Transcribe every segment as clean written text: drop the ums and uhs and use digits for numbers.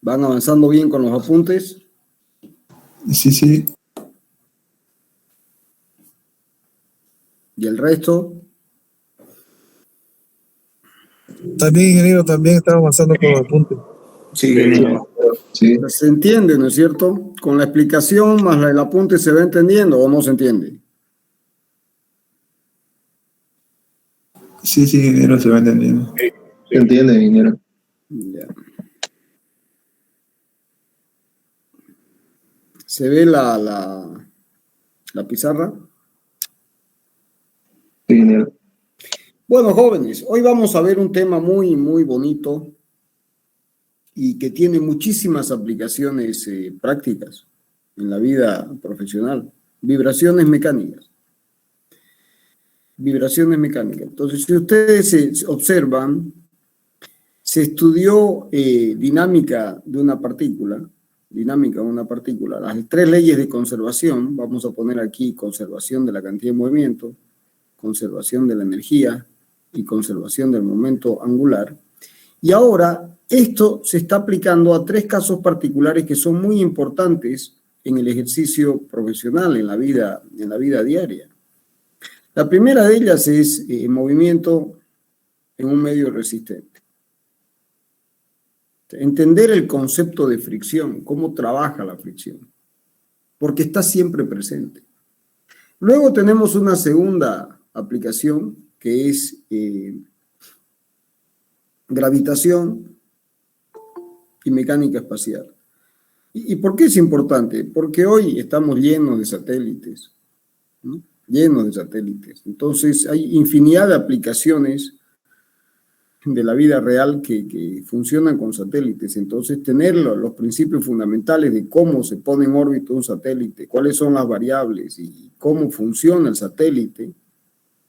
¿Van avanzando bien con los apuntes? Sí, sí. ¿Y el resto? También, ingeniero, también estaba avanzando con los apuntes. Sí, ingeniero. Sí. Se entiende, ¿no es cierto? Con la explicación más el apunte, ¿se va entendiendo o no se entiende? Sí, ingeniero, se va entendiendo. ¿Se entiende, ingeniero? Ya. ¿Se ve la pizarra? Sí, ingeniero. Bueno, jóvenes, hoy vamos a ver un tema muy, muy bonito y que tiene muchísimas aplicaciones prácticas en la vida profesional. Vibraciones mecánicas. Vibraciones mecánicas. Entonces, si ustedes observan, se estudió dinámica de una partícula, las tres leyes de conservación. Vamos a poner aquí conservación de la cantidad de movimiento, conservación de la energía y conservación del momento angular. Y ahora esto se está aplicando a tres casos particulares que son muy importantes en el ejercicio profesional, en la vida diaria. La primera de ellas es movimiento en un medio resistente. Entender el concepto de fricción, cómo trabaja la fricción, porque está siempre presente. Luego tenemos una segunda aplicación que es gravitación y mecánica espacial. ¿Y por qué es importante? Porque hoy estamos llenos de satélites, ¿no? Llenos de satélites. Entonces hay infinidad de aplicaciones de la vida real que funcionan con satélites. Entonces tener los principios fundamentales de cómo se pone en órbita un satélite, cuáles son las variables y cómo funciona el satélite,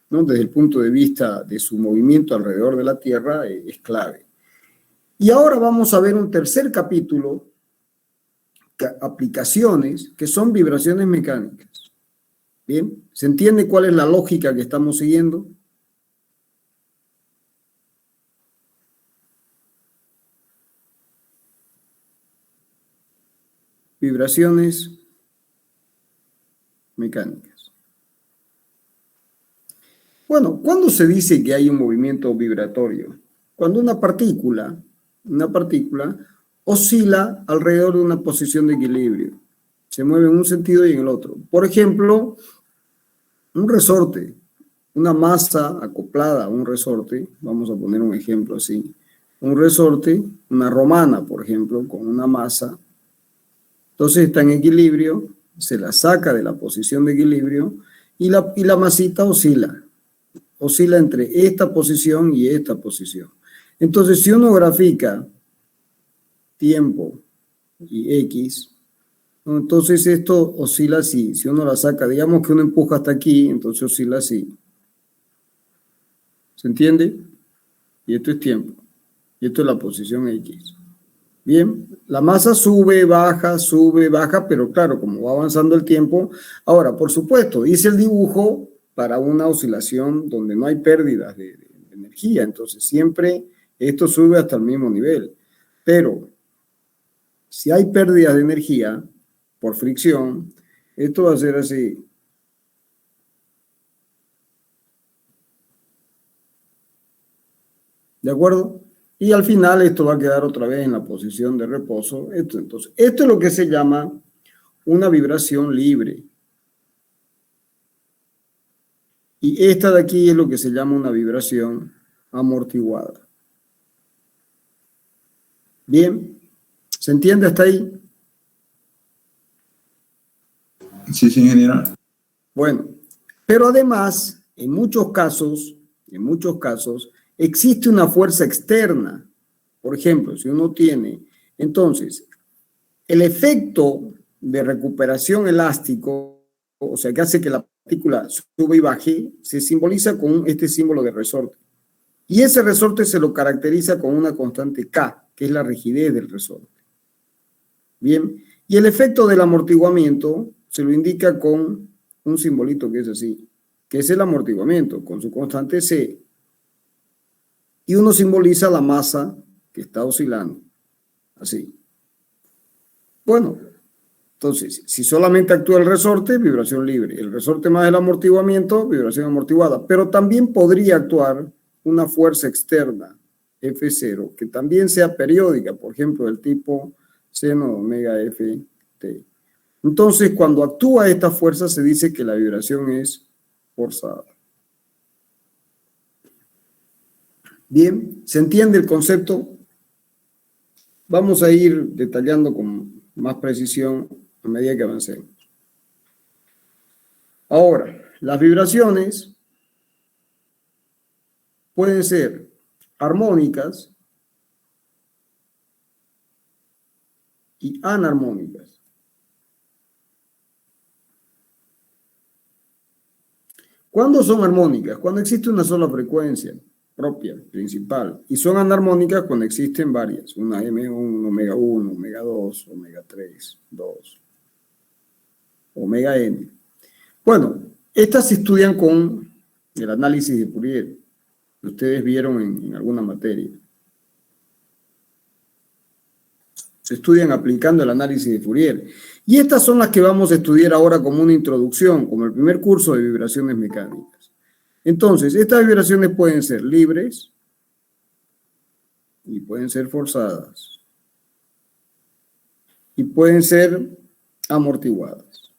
¿no? Desde el punto de vista de su movimiento alrededor de la Tierra, es clave. Y ahora vamos a ver un tercer capítulo, aplicaciones que son vibraciones mecánicas. ¿Bien? ¿Se entiende cuál es la lógica que estamos siguiendo? Vibraciones mecánicas. Bueno, ¿cuándo se dice que hay un movimiento vibratorio? Cuando una partícula oscila alrededor de una posición de equilibrio. Se mueve en un sentido y en el otro. Por ejemplo, un resorte, una masa acoplada a un resorte, vamos a poner un ejemplo así, un resorte, una romana, por ejemplo, con una masa, entonces está en equilibrio, se la saca de la posición de equilibrio y la masita oscila entre esta posición y esta posición. Entonces, si uno grafica tiempo y X, ¿no? Entonces esto oscila así. Si uno la saca, digamos que uno empuja hasta aquí, entonces oscila así. ¿Se entiende? Y esto es tiempo. Y esto es la posición X. Bien, la masa sube, baja, pero claro, como va avanzando el tiempo. Ahora, por supuesto, hice el dibujo para una oscilación donde no hay pérdidas de energía. Entonces, siempre esto sube hasta el mismo nivel. Pero, si hay pérdidas de energía por fricción, esto va a ser así. ¿De acuerdo? Y al final esto va a quedar otra vez en la posición de reposo. Entonces, esto es lo que se llama una vibración libre. Y esta de aquí es lo que se llama una vibración amortiguada. Bien, ¿se entiende hasta ahí? Sí, ingeniero. Bueno, pero además, en muchos casos, existe una fuerza externa. Por ejemplo, si uno tiene, entonces, el efecto de recuperación elástico, o sea, que hace que la partícula suba y baje, se simboliza con este símbolo de resorte. Y ese resorte se lo caracteriza con una constante K, que es la rigidez del resorte. Bien, y el efecto del amortiguamiento se lo indica con un simbolito que es así, que es el amortiguamiento, con su constante C. Y uno simboliza la masa que está oscilando, así. Bueno, entonces, si solamente actúa el resorte, vibración libre. El resorte más el amortiguamiento, vibración amortiguada. Pero también podría actuar una fuerza externa, F0, que también sea periódica, por ejemplo, del tipo seno de omega Ft. Entonces, cuando actúa esta fuerza, se dice que la vibración es forzada. Bien, ¿se entiende el concepto? Vamos a ir detallando con más precisión a medida que avancemos. Ahora, las vibraciones pueden ser armónicas y anarmónicas. ¿Cuándo son armónicas? Cuando existe una sola frecuencia propia, principal. Y son anarmónicas cuando existen varias. Una M1, omega 1, omega 2, omega 3, 2, omega N. Bueno, estas se estudian con el análisis de Fourier, que ustedes vieron en alguna materia. Se estudian aplicando el análisis de Fourier. Y estas son las que vamos a estudiar ahora como una introducción, como el primer curso de vibraciones mecánicas. Entonces, estas vibraciones pueden ser libres y pueden ser forzadas. Y pueden ser amortiguadas.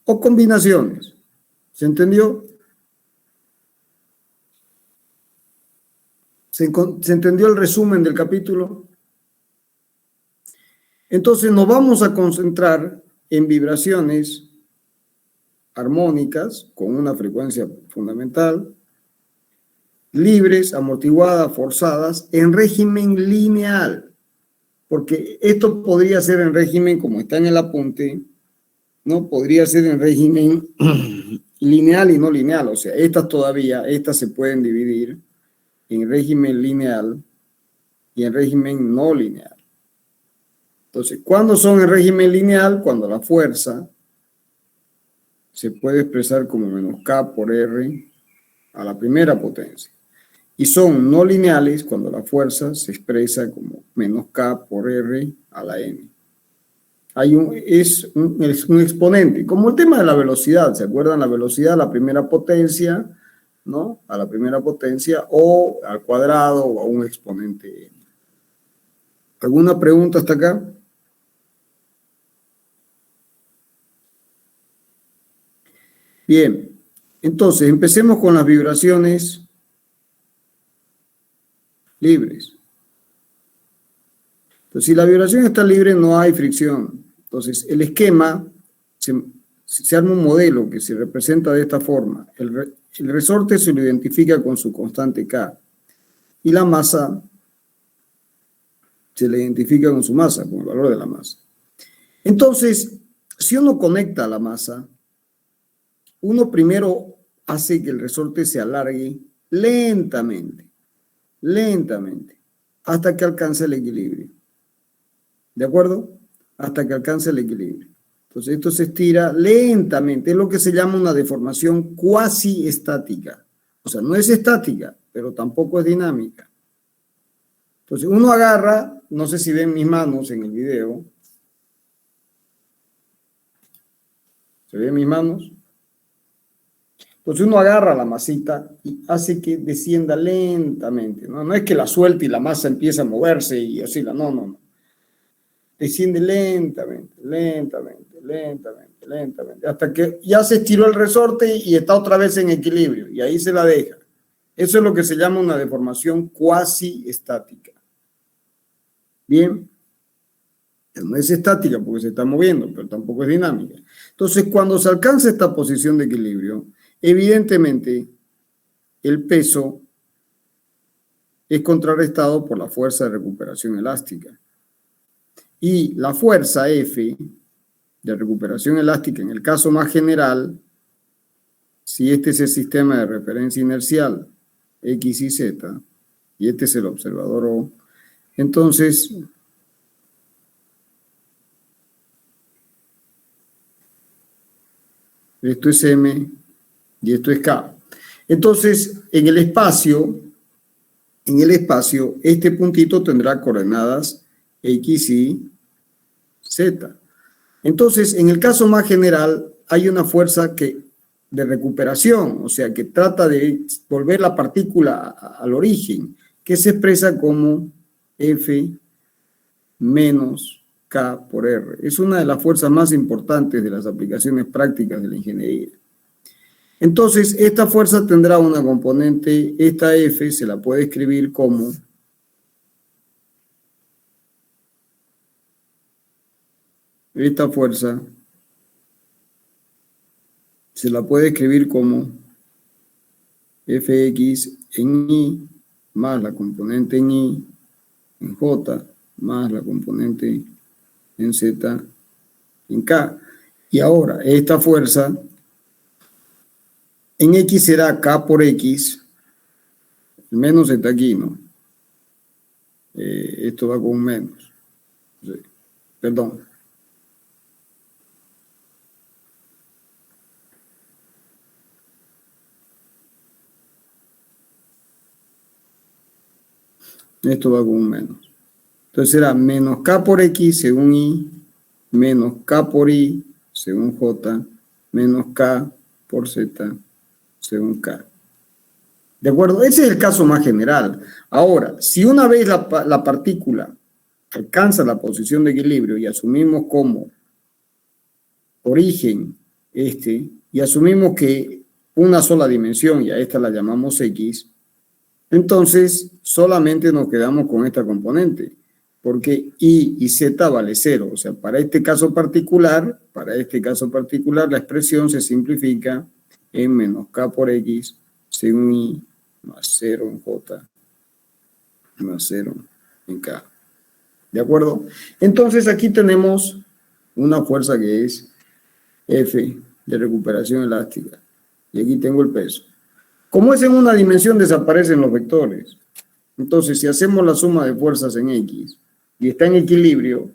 O combinaciones. ¿Se entendió? ¿Se entendió el resumen del capítulo? Entonces nos vamos a concentrar en vibraciones armónicas con una frecuencia fundamental, libres, amortiguadas, forzadas, en régimen lineal. Porque esto podría ser en régimen, como está en el apunte, ¿no? Podría ser en régimen lineal y no lineal. O sea, estas se pueden dividir en régimen lineal y en régimen no lineal. Entonces, ¿cuándo son en régimen lineal? Cuando la fuerza se puede expresar como menos K por R a la primera potencia. Y son no lineales cuando la fuerza se expresa como menos K por R a la N. Es un exponente, como el tema de la velocidad. ¿Se acuerdan? La velocidad a la primera potencia, ¿no? A la primera potencia o al cuadrado o a un exponente N. ¿Alguna pregunta hasta acá? Bien, entonces empecemos con las vibraciones libres. Entonces, si la vibración está libre, no hay fricción. Entonces, el esquema, se arma un modelo que se representa de esta forma. El resorte se lo identifica con su constante K. Y la masa se le identifica con su masa, con el valor de la masa. Entonces, si uno conecta a la masa, uno primero hace que el resorte se alargue lentamente, hasta que alcance el equilibrio. ¿De acuerdo? Hasta que alcance el equilibrio. Entonces, esto se estira lentamente. Es lo que se llama una deformación cuasi estática. O sea, no es estática, pero tampoco es dinámica. Entonces, uno agarra, no sé si ven mis manos en el video. ¿Se ven mis manos? Entonces uno agarra la masita y hace que descienda lentamente. No es que la suelte y la masa empieza a moverse y oscila. No. Desciende lentamente, hasta que ya se estiró el resorte y está otra vez en equilibrio. Y ahí se la deja. Eso es lo que se llama una deformación cuasi estática. Bien. No es estática porque se está moviendo, pero tampoco es dinámica. Entonces, cuando se alcanza esta posición de equilibrio, evidentemente, el peso es contrarrestado por la fuerza de recuperación elástica. Y la fuerza F de recuperación elástica, en el caso más general, si este es el sistema de referencia inercial X y Z, y este es el observador O, entonces esto es M y esto es K. Entonces, en el espacio, en el espacio, este puntito tendrá coordenadas X, Y, Z. Entonces, en el caso más general, hay una fuerza de recuperación, o sea, que trata de volver la partícula al origen, que se expresa como F menos K por R. Es una de las fuerzas más importantes de las aplicaciones prácticas de la ingeniería. Entonces, esta fuerza tendrá una componente, esta F se la puede escribir como esta fuerza se la puede escribir como Fx en Y más la componente en Y en J más la componente en Z en K. Y ahora, esta fuerza en X será K por X, el menos está aquí, ¿no? Esto va con un menos. Sí. Perdón. Esto va con un menos. Entonces será menos K por X según Y, menos K por Y según J, menos K por Z según K. ¿De acuerdo? Ese es el caso más general. Ahora, si una vez la partícula alcanza la posición de equilibrio y asumimos como origen y asumimos que una sola dimensión, y a esta la llamamos X, entonces solamente nos quedamos con esta componente, porque Y y Z vale 0. O sea, para este caso particular, la expresión se simplifica en menos K por X según Y más 0 en J más 0 en K. ¿De acuerdo? Entonces aquí tenemos una fuerza que es F de recuperación elástica. Y aquí tengo el peso. Como es en una dimensión, desaparecen los vectores. Entonces, si hacemos la suma de fuerzas en X y está en equilibrio,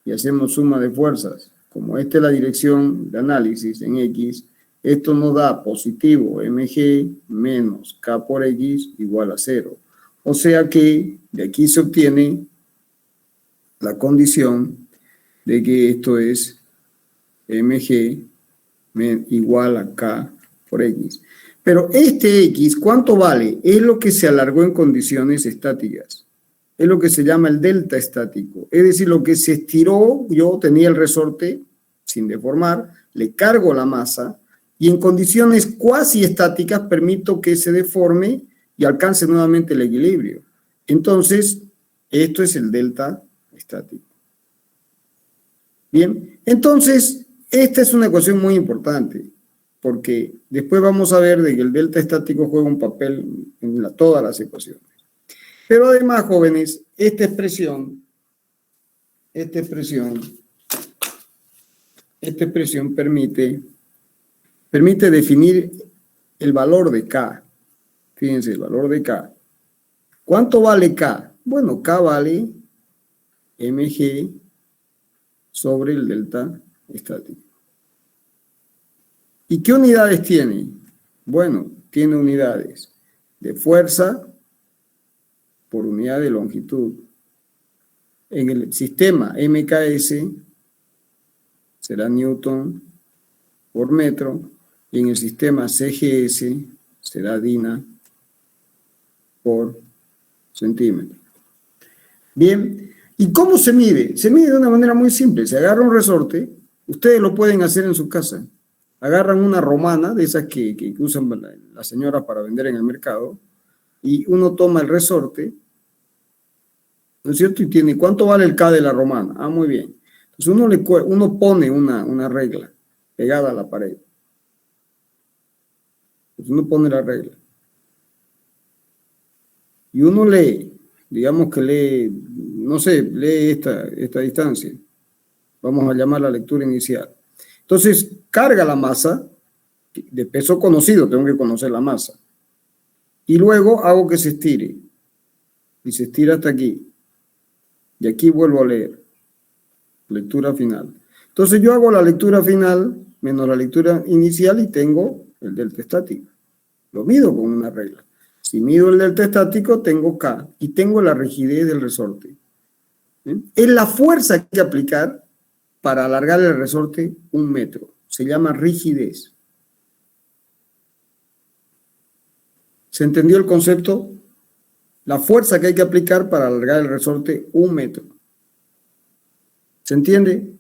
y hacemos suma de fuerzas, como esta es la dirección de análisis en X, esto nos da positivo mg menos K por X igual a 0. O sea que de aquí se obtiene la condición de que esto es mg igual a K por X. Pero este X, ¿cuánto vale? Es lo que se alargó en condiciones estáticas. Es lo que se llama el delta estático. Es decir, lo que se estiró, yo tenía el resorte sin deformar, le cargo la masa y en condiciones cuasi estáticas permito que se deforme y alcance nuevamente el equilibrio. Entonces, esto es el delta estático. Bien, entonces, esta es una ecuación muy importante, porque después vamos a ver de que el delta estático juega un papel en todas las ecuaciones. Pero además, jóvenes, esta expresión permite definir el valor de K. Fíjense, el valor de K. ¿Cuánto vale K? Bueno, K vale mg sobre el delta estático. ¿Y qué unidades tiene? Bueno, tiene unidades de fuerza por unidad de longitud. En el sistema MKS será Newton por metro y en el sistema CGS será Dina por centímetro. Bien, ¿y cómo se mide? Se mide de una manera muy simple. Se agarra un resorte, ustedes lo pueden hacer en su casa. Agarran una romana, de esas que usan las señoras para vender en el mercado, y uno toma el resorte, ¿no es cierto? Y tiene, ¿cuánto vale el K de la romana? Ah, muy bien. Entonces uno pone una regla pegada a la pared. Entonces uno pone la regla. Y uno lee, digamos que lee, no sé, lee esta distancia. Vamos a llamar la lectura inicial. Entonces, carga la masa de peso conocido, tengo que conocer la masa. Y luego hago que se estire. Y se estira hasta aquí. Y aquí vuelvo a leer. Lectura final. Entonces yo hago la lectura final menos la lectura inicial y tengo el delta estático. Lo mido con una regla. Si mido el delta estático, tengo K y tengo la rigidez del resorte. ¿Bien? Es la fuerza que hay que aplicar para alargar el resorte 1 metro. Se llama rigidez. ¿Se entendió el concepto? La fuerza que hay que aplicar para alargar el resorte 1 metro. ¿Se entiende?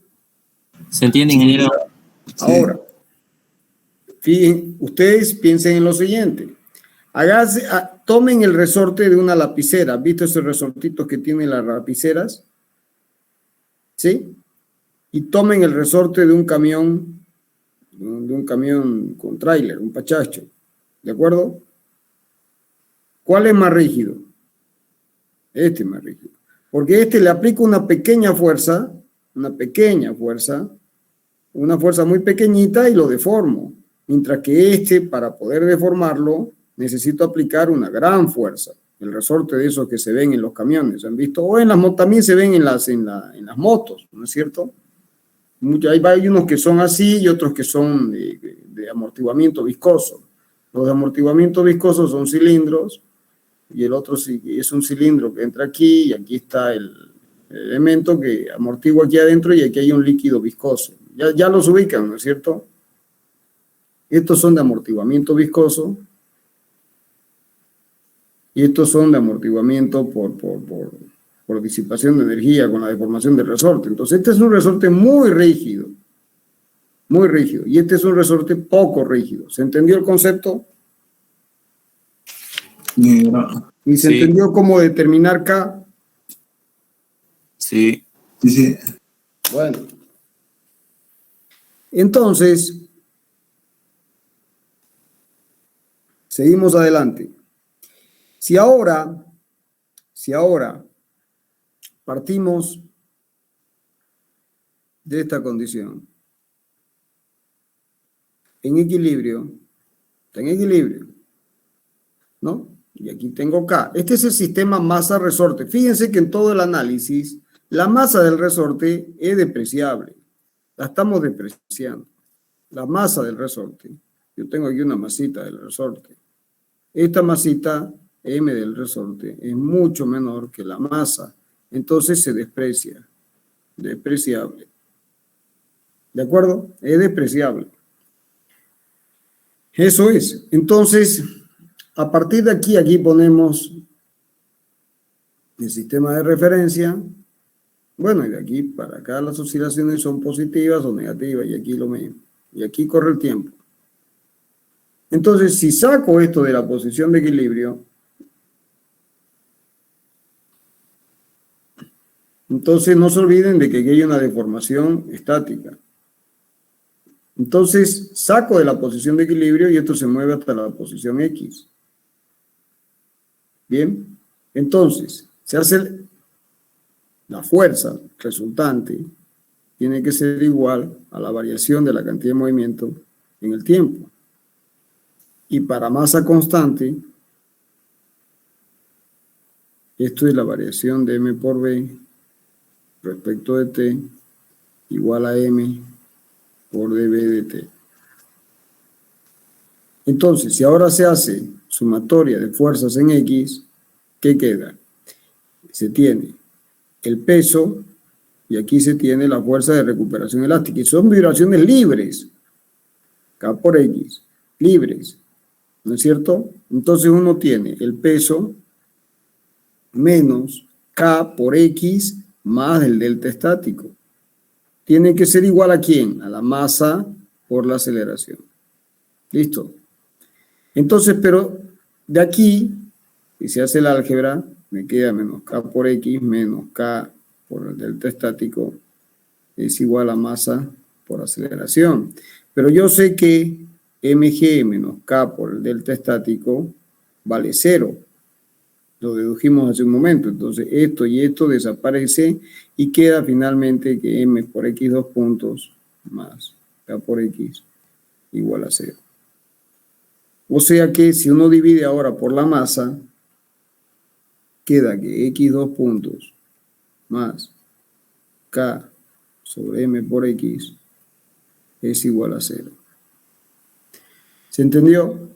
¿Se entiende, ingeniero? Ahora, ustedes piensen en lo siguiente. Tomen el resorte de una lapicera. ¿Has visto esos resortitos que tienen las lapiceras? ¿Sí? Y tomen el resorte de un camión con tráiler, un pachacho. ¿De acuerdo? ¿Cuál es más rígido? Este es más rígido. Porque este le aplico una fuerza muy pequeñita y lo deformo. Mientras que este, para poder deformarlo, necesito aplicar una gran fuerza. El resorte de esos que se ven en los camiones, ¿han visto? O en las motos, también se ven en las motos, ¿no es cierto? Hay unos que son así y otros que son de amortiguamiento viscoso. Los de amortiguamiento viscoso son cilindros y el otro sí es un cilindro que entra aquí y aquí está el elemento que amortigua aquí adentro y aquí hay un líquido viscoso. Ya los ubican, ¿no es cierto? Estos son de amortiguamiento viscoso y estos son de amortiguamiento por disipación de energía con la deformación del resorte. Entonces, este es un resorte muy rígido, y este es un resorte poco rígido. ¿Se entendió el concepto? ¿Y se entendió cómo determinar K? Sí. Sí. Bueno. Entonces, seguimos adelante. Si ahora partimos de esta condición, en equilibrio, está en equilibrio, ¿no? Y aquí tengo K. Este es el sistema masa-resorte. Fíjense que en todo el análisis, la masa del resorte es despreciable. La estamos despreciando. La masa del resorte. Yo tengo aquí una masita del resorte. Esta masita, M del resorte, es mucho menor que la masa. Entonces se desprecia. Despreciable. ¿De acuerdo? Es despreciable. Eso es. Entonces, a partir de aquí ponemos el sistema de referencia. Bueno, y de aquí para acá las oscilaciones son positivas o negativas, y aquí lo mismo. Y aquí corre el tiempo. Entonces, si saco esto de la posición de equilibrio, entonces no se olviden de que aquí hay una deformación estática. Entonces, saco de la posición de equilibrio y esto se mueve hasta la posición X. Bien, entonces, se hace la fuerza resultante, tiene que ser igual a la variación de la cantidad de movimiento en el tiempo. Y para masa constante, esto es la variación de M por B respecto de T igual a M por dB de T. Entonces, si ahora se hace sumatoria de fuerzas en X, ¿qué queda? Se tiene el peso y aquí se tiene la fuerza de recuperación elástica. Y son vibraciones libres, K por X, libres, ¿no es cierto? Entonces uno tiene el peso menos K por X más el delta estático. Tiene que ser igual ¿a quién? A la masa por la aceleración. ¿Listo? Entonces, pero de aquí, si se hace el álgebra, me queda menos K por X menos K por el delta estático es igual a masa por aceleración. Pero yo sé que mg menos K por el delta estático vale 0. Lo dedujimos hace un momento. Entonces esto y esto desaparece y queda finalmente que m por x 2 puntos más K por x igual a 0. O sea que si uno divide ahora por la masa, queda que x 2 puntos más K sobre m por x es igual a 0. ¿Se entendió?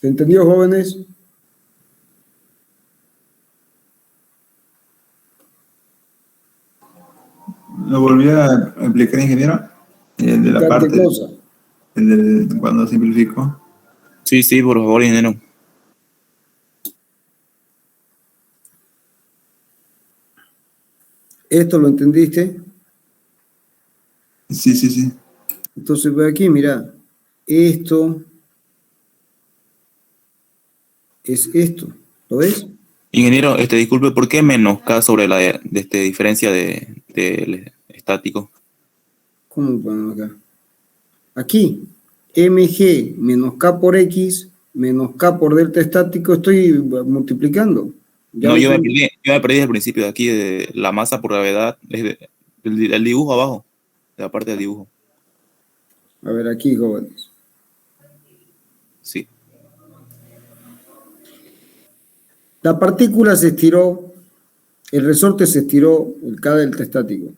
¿Se entendió, jóvenes? Lo volví a aplicar, ingeniero. El de la ¿Qué parte, cosa? el de cuando simplifico. Sí, sí, por favor, ingeniero. ¿Esto lo entendiste? Sí, sí, sí. Entonces ve aquí, mira, esto es esto, ¿lo ves? Ingeniero, disculpe, ¿por qué menos K sobre la diferencia del estático? ¿Cómo lo ponemos acá? Aquí, mg menos k por x menos k por delta estático, estoy multiplicando. Ya No, lo yo me tengo. perdí, yo me perdí desde el principio de aquí, de la masa por gravedad, el dibujo abajo, de la parte del dibujo. A ver, aquí, jóvenes. Sí. La partícula se estiró, el resorte se estiró, el k delta estático.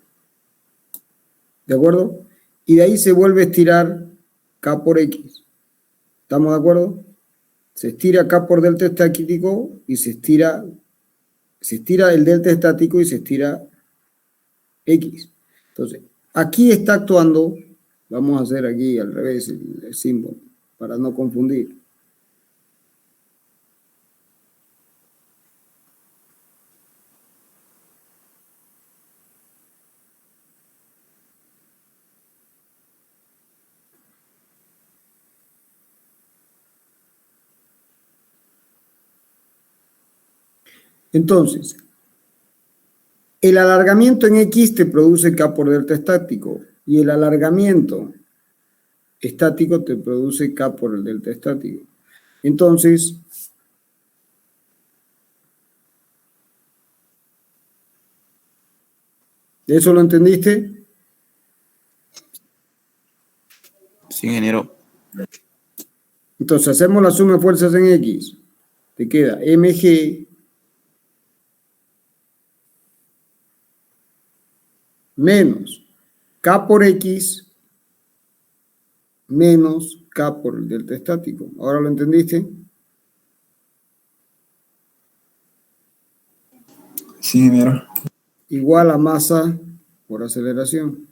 ¿De acuerdo? Y de ahí se vuelve a estirar k por x. ¿Estamos de acuerdo? Se estira k por delta estático y se estira el delta estático y se estira x. Entonces, aquí está actuando, vamos a hacer aquí al revés el símbolo, para no confundir. Entonces, el alargamiento en X te produce K por delta estático y el alargamiento estático te produce K por el delta estático. Entonces, ¿eso lo entendiste? Sí, ingeniero. Entonces, hacemos la suma de fuerzas en X. Te queda mg menos K por X menos K por el delta estático. ¿Ahora lo entendiste? Sí, ingeniero. Igual a masa por aceleración.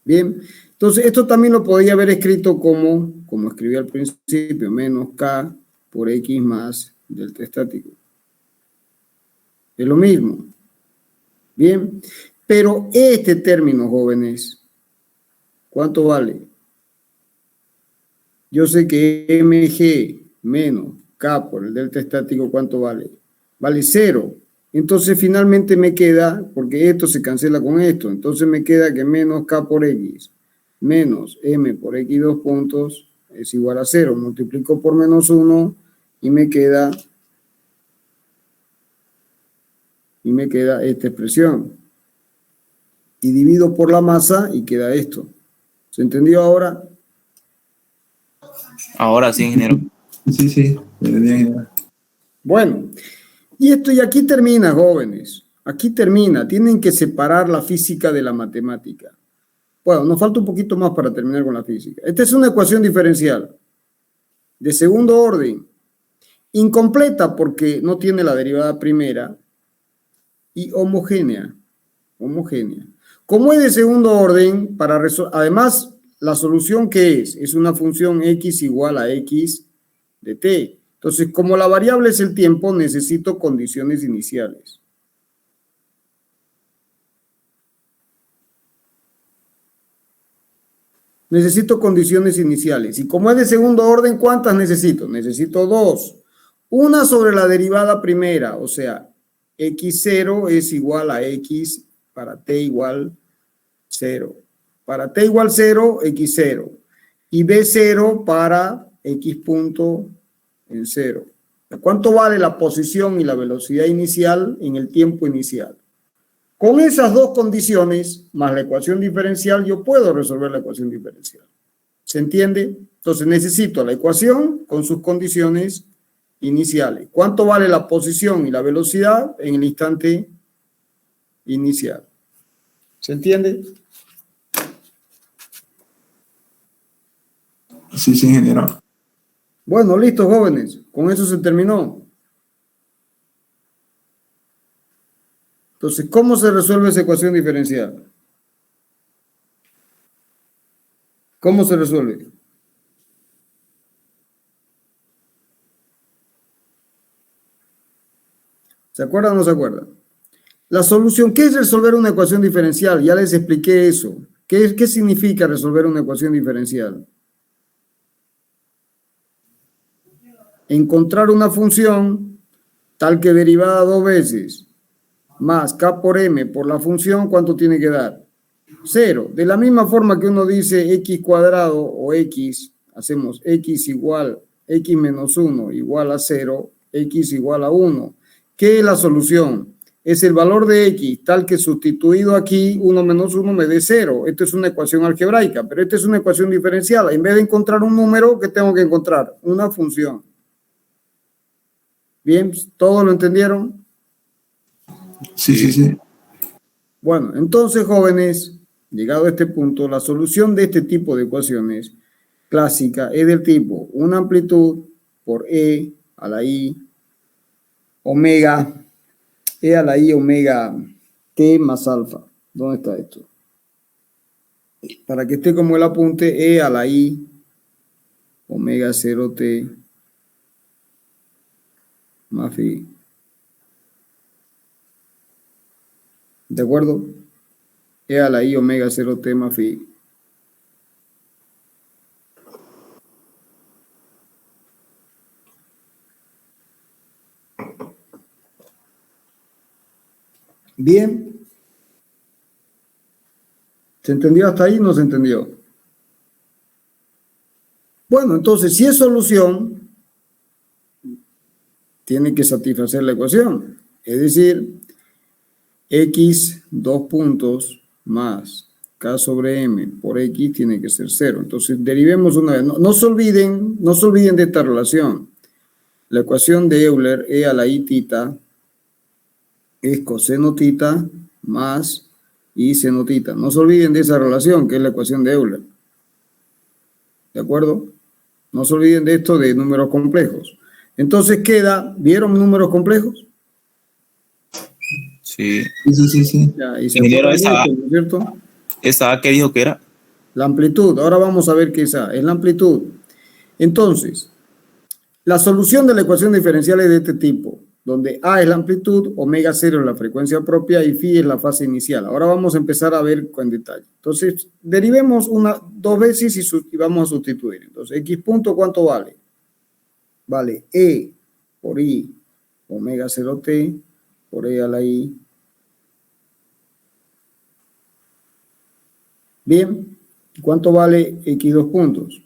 Bien, entonces esto también lo podía haber escrito como escribí al principio, menos K por X más delta estático. Es lo mismo. Bien, pero este término, jóvenes, ¿cuánto vale? Yo sé que mg menos K por el delta estático, ¿cuánto vale? Vale 0. Entonces finalmente me queda, porque esto se cancela con esto, entonces me queda que menos K por X menos M por X 2 puntos es igual a 0. Multiplico por menos 1 y me queda esta expresión. Y divido por la masa y queda esto. ¿Se entendió ahora? Ahora sí, ingeniero. Sí, sí. Entendí, ingeniero. Bueno, y esto y aquí termina, jóvenes. Aquí termina. Tienen que separar la física de la matemática. Bueno, nos falta un poquito más para terminar con la física. Esta es una ecuación diferencial de segundo orden. Incompleta porque no tiene la derivada primera y homogénea. Homogénea. Como es de segundo orden, además, la solución ¿qué es? Es una función x igual a x de t. Entonces, como la variable es el tiempo, necesito condiciones iniciales. Necesito condiciones iniciales. Y como es de segundo orden, ¿cuántas necesito? Necesito dos. Una sobre la derivada primera, o sea, x0 es igual a x para t igual 0. Para t igual 0, x0. Y b0 para x punto en 0. ¿Cuánto vale la posición y la velocidad inicial en el tiempo inicial? Con esas dos condiciones, más la ecuación diferencial, yo puedo resolver la ecuación diferencial. ¿Se entiende? Entonces necesito la ecuación con sus condiciones iniciales. ¿Cuánto vale la posición y la velocidad en el instante inicial? ¿Se entiende? Sí, sí, ingeniero. Bueno, listo, jóvenes. Con eso se terminó. Entonces, ¿cómo se resuelve esa ecuación diferencial? ¿Cómo se resuelve? ¿Se acuerdan o no se acuerdan? La solución, ¿qué es resolver una ecuación diferencial? Ya les expliqué eso. ¿Qué significa resolver una ecuación diferencial? Encontrar una función tal que derivada 2 veces más k por m por la función, ¿cuánto tiene que dar? 0. De la misma forma que uno dice x cuadrado o x, hacemos x igual, x menos 1 igual a 0, x igual a 1. ¿Qué es la solución? Es el valor de x tal que sustituido aquí 1 menos 1 me dé 0. Esto es una ecuación algebraica, pero esta es una ecuación diferencial. En vez de encontrar un número, ¿qué tengo que encontrar? Una función. Bien, ¿todos lo entendieron? Sí. Bueno, entonces, jóvenes, llegado a este punto, la solución de este tipo de ecuaciones clásica es del tipo una amplitud por e a la i omega, e a la i omega t más alfa. ¿Dónde está esto? Para que esté como el apunte, e a la i omega 0t más phi. ¿De acuerdo? E a la i omega 0t más phi. Bien. ¿Se entendió hasta ahí? ¿No se entendió? Bueno, entonces, si es solución, tiene que satisfacer la ecuación. Es decir, x 2 puntos más k sobre m por x tiene que ser 0. Entonces, derivemos una vez. No se olviden de esta relación. La ecuación de Euler, e a la i tita, es coseno tita más i seno tita. No se olviden de esa relación, que es la ecuación de Euler. ¿De acuerdo? No se olviden de esto de números complejos. Entonces queda, ¿vieron números complejos? Sí. Sí. Ya, y se Ingeniero, acuerdan de esa, esto, ¿no es cierto? esa A que dijo que era. La amplitud. Ahora vamos a ver qué es A. Es la amplitud. Entonces, la solución de la ecuación diferencial es de este tipo, donde A es la amplitud, omega 0 es la frecuencia propia y phi es la fase inicial. Ahora vamos a empezar a ver con detalle. Entonces, derivemos dos veces y vamos a sustituir. Entonces, x punto, ¿cuánto vale? Vale E por I omega 0t por E a la I. Bien, ¿cuánto vale x 2 puntos?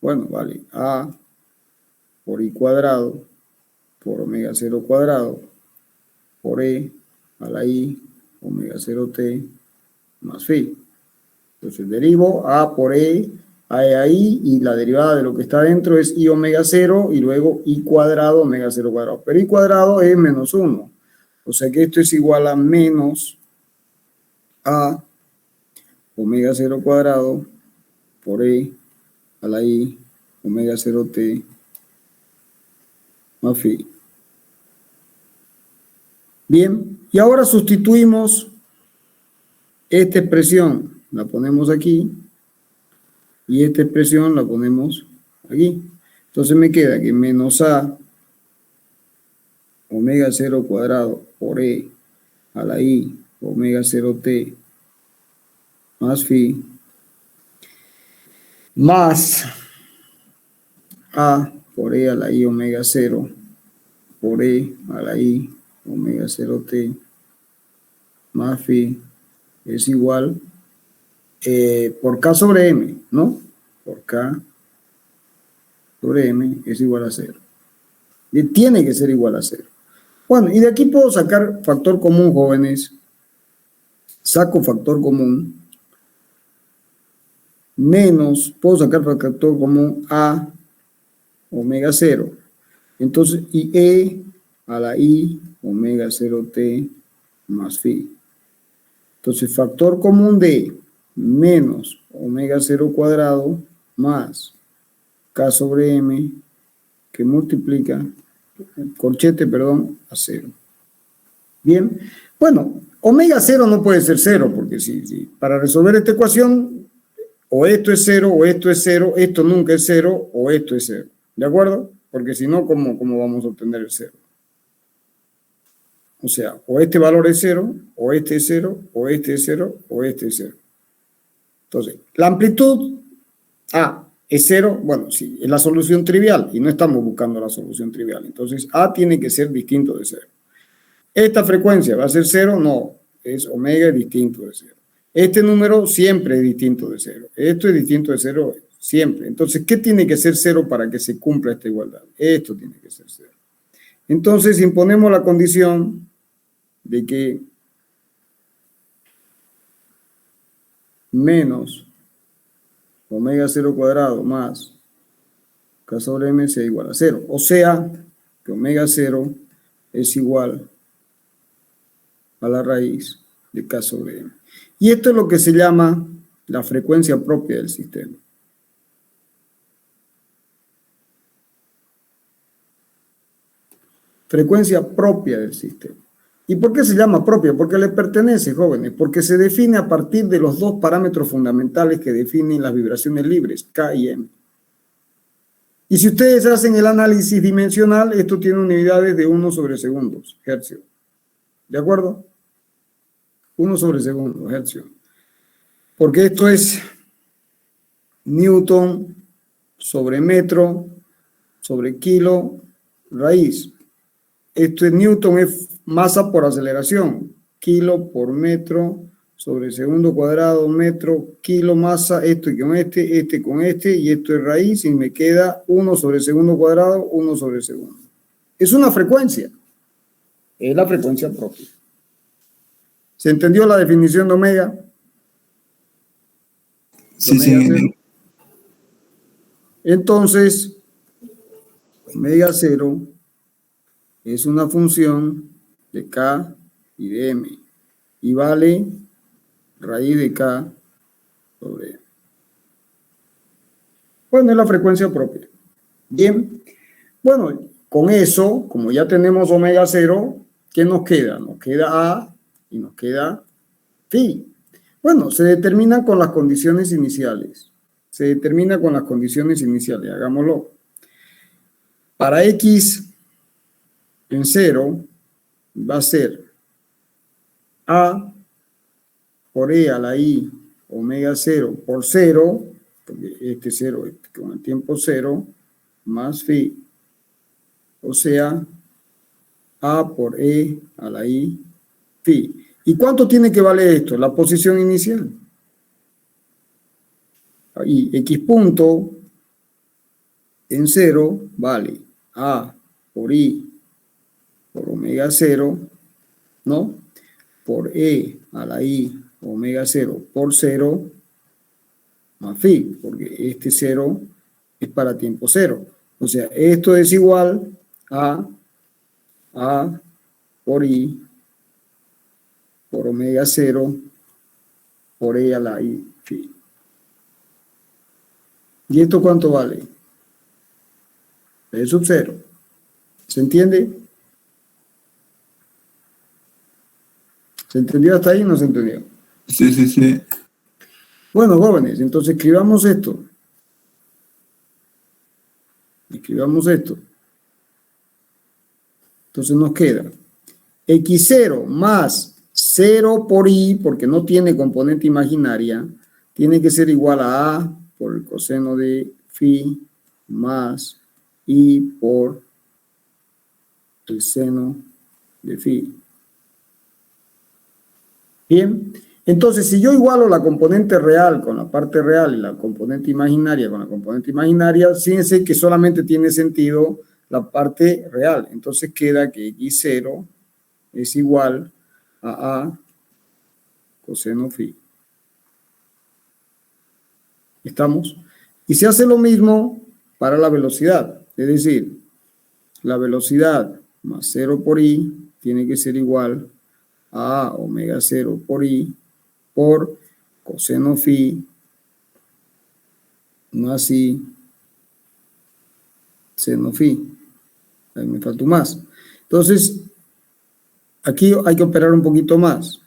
Bueno, vale A por I cuadrado por omega 0 cuadrado por E a la I omega 0t más phi. Entonces derivo A por E a I y la derivada de lo que está dentro es I omega 0 y luego I cuadrado omega 0 cuadrado. Pero I cuadrado es menos 1. O sea que esto es igual a menos A omega 0 cuadrado por E a la I omega 0t más phi. Bien, y ahora sustituimos esta expresión, la ponemos aquí, y esta expresión la ponemos aquí. Entonces me queda que menos A omega 0 cuadrado por E a la I omega 0t más phi más A por E a la I omega 0 por E a la I omega 0t más phi es igual por K sobre M, ¿no? Por K sobre M es igual a 0. Y tiene que ser igual a 0. Bueno, y de aquí puedo sacar factor común, jóvenes. Saco factor común. Menos, puedo sacar factor común A omega 0. Entonces, y E a la I omega 0t más phi. Entonces, factor común de menos omega 0 cuadrado más K sobre M, que multiplica, corchete, perdón, a 0. Bien, bueno, omega 0 no puede ser 0, porque si para resolver esta ecuación, o esto es 0, o esto es 0, esto nunca es 0, o esto es 0. ¿De acuerdo? Porque si no, ¿cómo vamos a obtener el 0? O sea, o este valor es 0, o este es 0, o este es 0, o este es 0. Entonces, la amplitud A es 0, bueno, sí, es la solución trivial y no estamos buscando la solución trivial. Entonces, A tiene que ser distinto de 0. ¿Esta frecuencia va a ser 0? No, es omega es distinto de 0. Este número siempre es distinto de 0. Esto es distinto de 0 siempre. Entonces, ¿qué tiene que ser 0 para que se cumpla esta igualdad? Esto tiene que ser 0. Entonces, imponemos la condición de que menos omega 0 cuadrado más K sobre M sea igual a 0. O sea, que omega 0 es igual a la raíz de K sobre M. Y esto es lo que se llama la frecuencia propia del sistema. Frecuencia propia del sistema. ¿Y por qué se llama propia? Porque le pertenece, jóvenes, porque se define a partir de los dos parámetros fundamentales que definen las vibraciones libres, K y M. Y si ustedes hacen el análisis dimensional, esto tiene unidades de 1 sobre segundos, hercios. ¿De acuerdo? 1 sobre segundos, hercios. Porque esto es Newton sobre metro sobre kilo raíz. Esto es Newton, es masa por aceleración. Kilo por metro sobre segundo cuadrado, metro, kilo masa, esto y con este con este, y esto es raíz, y me queda 1 sobre segundo cuadrado, 1 sobre segundo. Es una frecuencia. Es la frecuencia propia. ¿Se entendió la definición de omega? Sí, sí. Entonces, omega 0 es una función de K y de M y vale raíz de K sobre M. Bueno, es la frecuencia propia. Bien, bueno, con eso, como ya tenemos omega 0, ¿qué nos queda? Nos queda A y nos queda phi. Bueno, se determina con las condiciones iniciales. Se determina con las condiciones iniciales. Hagámoslo. Para X en 0 va a ser A por E a la I omega 0 por 0, porque este 0 con el tiempo 0, más phi. O sea, A por E a la I phi. ¿Y cuánto tiene que valer esto? La posición inicial. Y X punto en 0 vale A por I por omega 0, ¿no? Por E a la I omega 0 por 0 más phi, porque este 0 es para tiempo 0. O sea, esto es igual a A por I por omega 0 por E a la I phi. ¿Y esto cuánto vale? E sub 0. ¿Se entiende? ¿Se entendió hasta ahí o no se entendió? Sí, sí, sí. Bueno, jóvenes, entonces escribamos esto. Escribamos esto. Entonces nos queda X0 más 0 por I, porque no tiene componente imaginaria, tiene que ser igual a A por el coseno de phi más I por el seno de phi. Bien, entonces si yo igualo la componente real con la parte real y la componente imaginaria con la componente imaginaria, fíjense que solamente tiene sentido la parte real. Entonces queda que X0 es igual a A coseno phi. ¿Estamos? Y se hace lo mismo para la velocidad. Es decir, la velocidad más 0 por I tiene que ser igual a omega 0 por I por coseno phi más I seno phi. Ahí me faltó más. Entonces, aquí hay que operar un poquito más.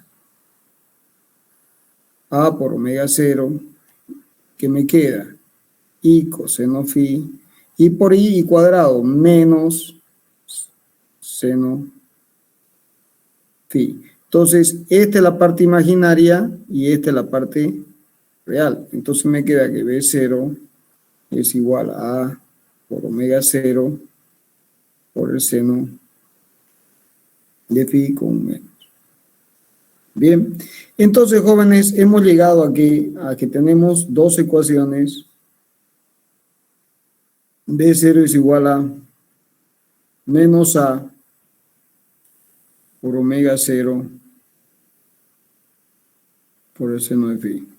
A por omega 0, que me queda I coseno phi, y por I cuadrado menos seno phi. Entonces, esta es la parte imaginaria y esta es la parte real. Entonces me queda que B0 es igual a A por omega 0 por el seno de phi con un menos. Bien, entonces jóvenes, hemos llegado a que tenemos dos ecuaciones. B0 es igual a menos A por omega 0 por el seno de phi.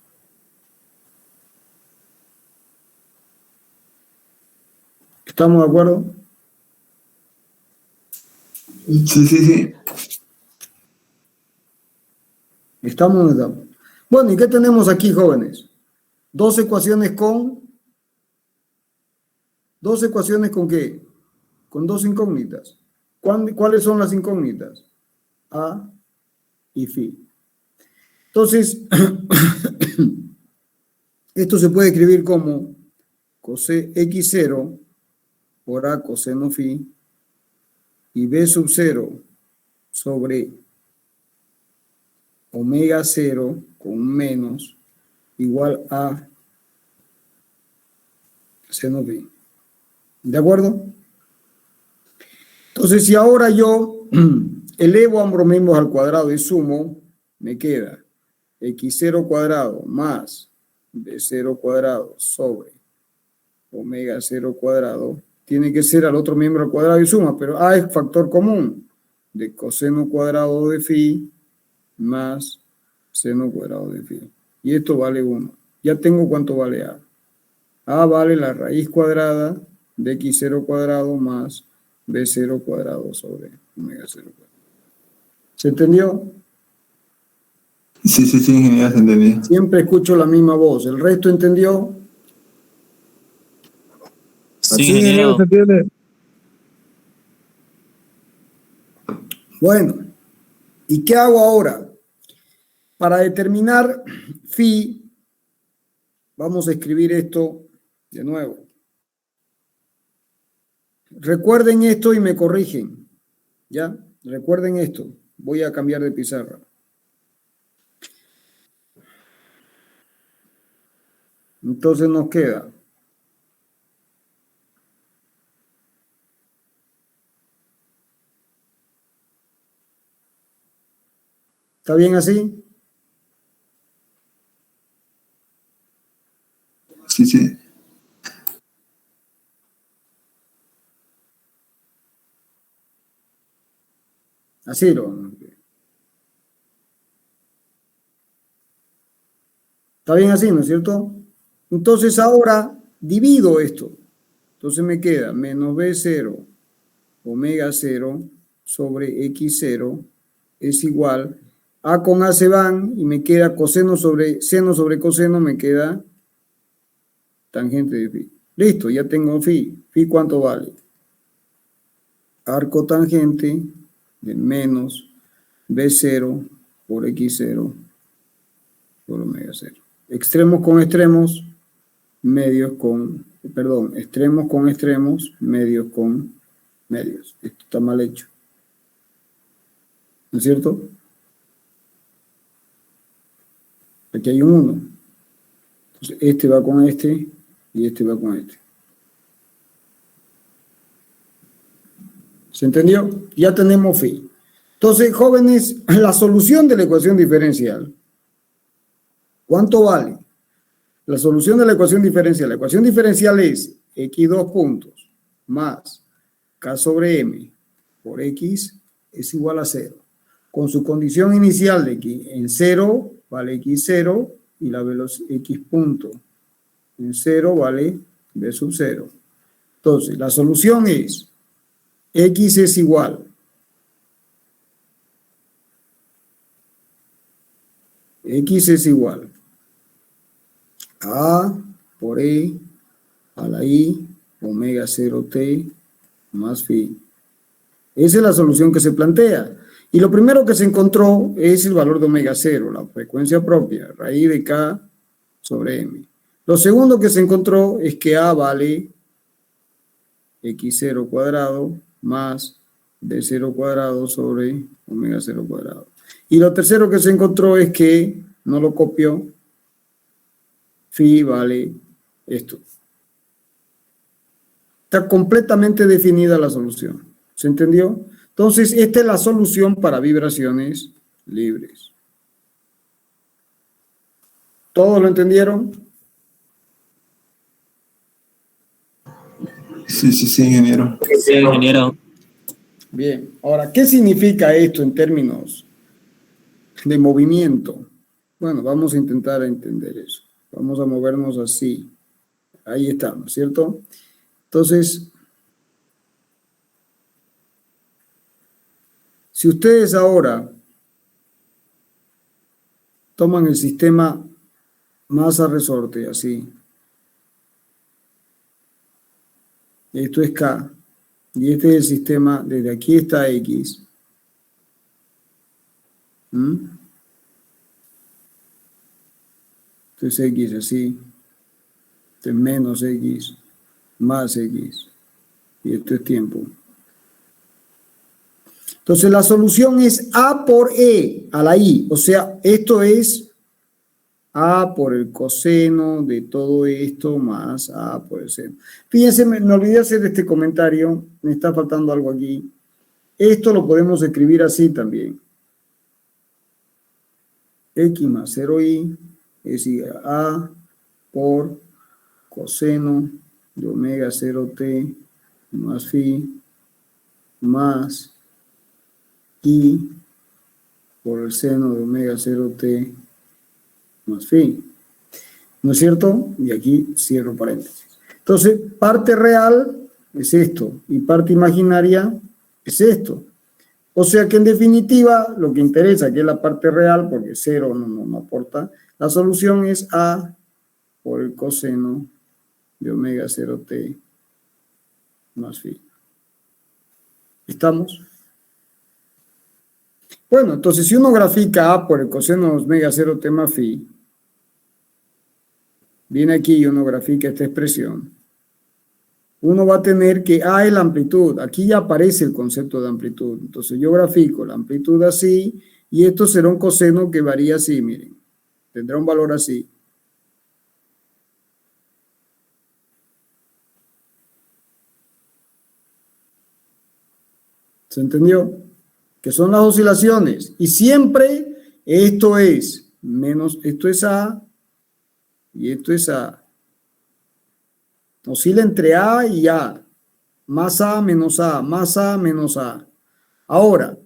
¿Estamos de acuerdo? Sí. ¿Estamos o no estamos? Bueno, ¿y qué tenemos aquí, jóvenes? Dos ecuaciones con qué? Con dos incógnitas. ¿Cuáles son las incógnitas? A y phi. Entonces, esto se puede escribir como x0 por A coseno phi y B sub 0 sobre omega 0 con un menos igual a seno phi. ¿De acuerdo? Entonces, si ahora yo elevo ambos miembros al cuadrado y sumo, me queda x0 cuadrado más b0 cuadrado sobre omega 0 cuadrado. Tiene que ser al otro miembro al cuadrado y suma, pero A es factor común de coseno cuadrado de phi más seno cuadrado de phi. Y esto vale 1. Ya tengo cuánto vale A. A vale la raíz cuadrada de x0 cuadrado más b0 cuadrado sobre omega 0 cuadrado. ¿Se entendió? Sí, ingeniero, se entendió. Siempre escucho la misma voz. ¿El resto entendió? Sí, ingeniero, ¿se entiende? Bueno, ¿y qué hago ahora? Para determinar phi, vamos a escribir esto de nuevo. Recuerden esto y me corrigen. ¿Ya? Recuerden esto. Voy a cambiar de pizarra. Entonces nos queda ¿está bien así? Sí. Así lo. ¿Está bien así, no es cierto? Entonces ahora divido esto. Entonces me queda menos B0 omega 0 sobre x0 es igual. A con A se van y me queda coseno sobre seno sobre coseno, me queda tangente de phi. Listo, ya tengo phi. ¿Phi cuánto vale? Arco tangente de menos B0 por x0 por omega 0. Extremos con extremos, extremos con extremos, medios con medios. Esto está mal hecho. ¿No es cierto? Aquí hay un 1. Entonces, este va con este y este va con este. ¿Se entendió? Ya tenemos phi. Entonces, jóvenes, la solución de la ecuación diferencial, ¿cuánto vale? La solución de la ecuación diferencial es x2 puntos más k sobre m por x es igual a 0. Con su condición inicial de que en 0 vale x0 y la velocidad x punto en 0 vale b sub 0. Entonces, la solución es x es igual a por e a la i omega 0t más phi. Esa es la solución que se plantea. Y lo primero que se encontró es el valor de omega 0, la frecuencia propia, raíz de k sobre m. Lo segundo que se encontró es que A vale x0 cuadrado más d0 cuadrado sobre omega 0 cuadrado. Y lo tercero que se encontró es que, no lo copió, phi vale esto. Está completamente definida la solución. ¿Se entendió? Entonces, esta es la solución para vibraciones libres. ¿Todos lo entendieron? Sí, ingeniero. Sí, ingeniero. Bien. Ahora, ¿qué significa esto en términos de movimiento? Bueno, vamos a intentar entender eso. Vamos a movernos así. Ahí estamos, ¿cierto? Entonces, si ustedes ahora toman el sistema masa-resorte, así, esto es K, y este es el sistema, desde aquí está X. Esto es X así, esto es menos X, más X, y esto es tiempo. Entonces la solución es A por E a la I, o sea, esto es A por el coseno de todo esto más A por el seno. Fíjense, me olvidé hacer este comentario, me está faltando algo aquí. Esto lo podemos escribir así también. X más 0i es igual a A por coseno de omega 0t más phi más I por el seno de omega 0t más phi. ¿No es cierto? Y aquí cierro paréntesis. Entonces, parte real es esto y parte imaginaria es esto. O sea que en definitiva, lo que interesa, que es la parte real, porque 0 no aporta, la solución es A por el coseno de omega 0t más phi. ¿Estamos? Bueno, entonces si uno grafica A por el coseno de omega 0t más phi, viene aquí y uno grafica esta expresión, uno va a tener que A es la amplitud. Aquí ya aparece el concepto de amplitud. Entonces yo grafico la amplitud así y esto será un coseno que varía así, miren. Tendrá un valor así. ¿Se entendió? Que son las oscilaciones. Y siempre esto es menos, esto es A y esto es A. Oscila entre A y A. Más A menos A, más A menos A. Ahora,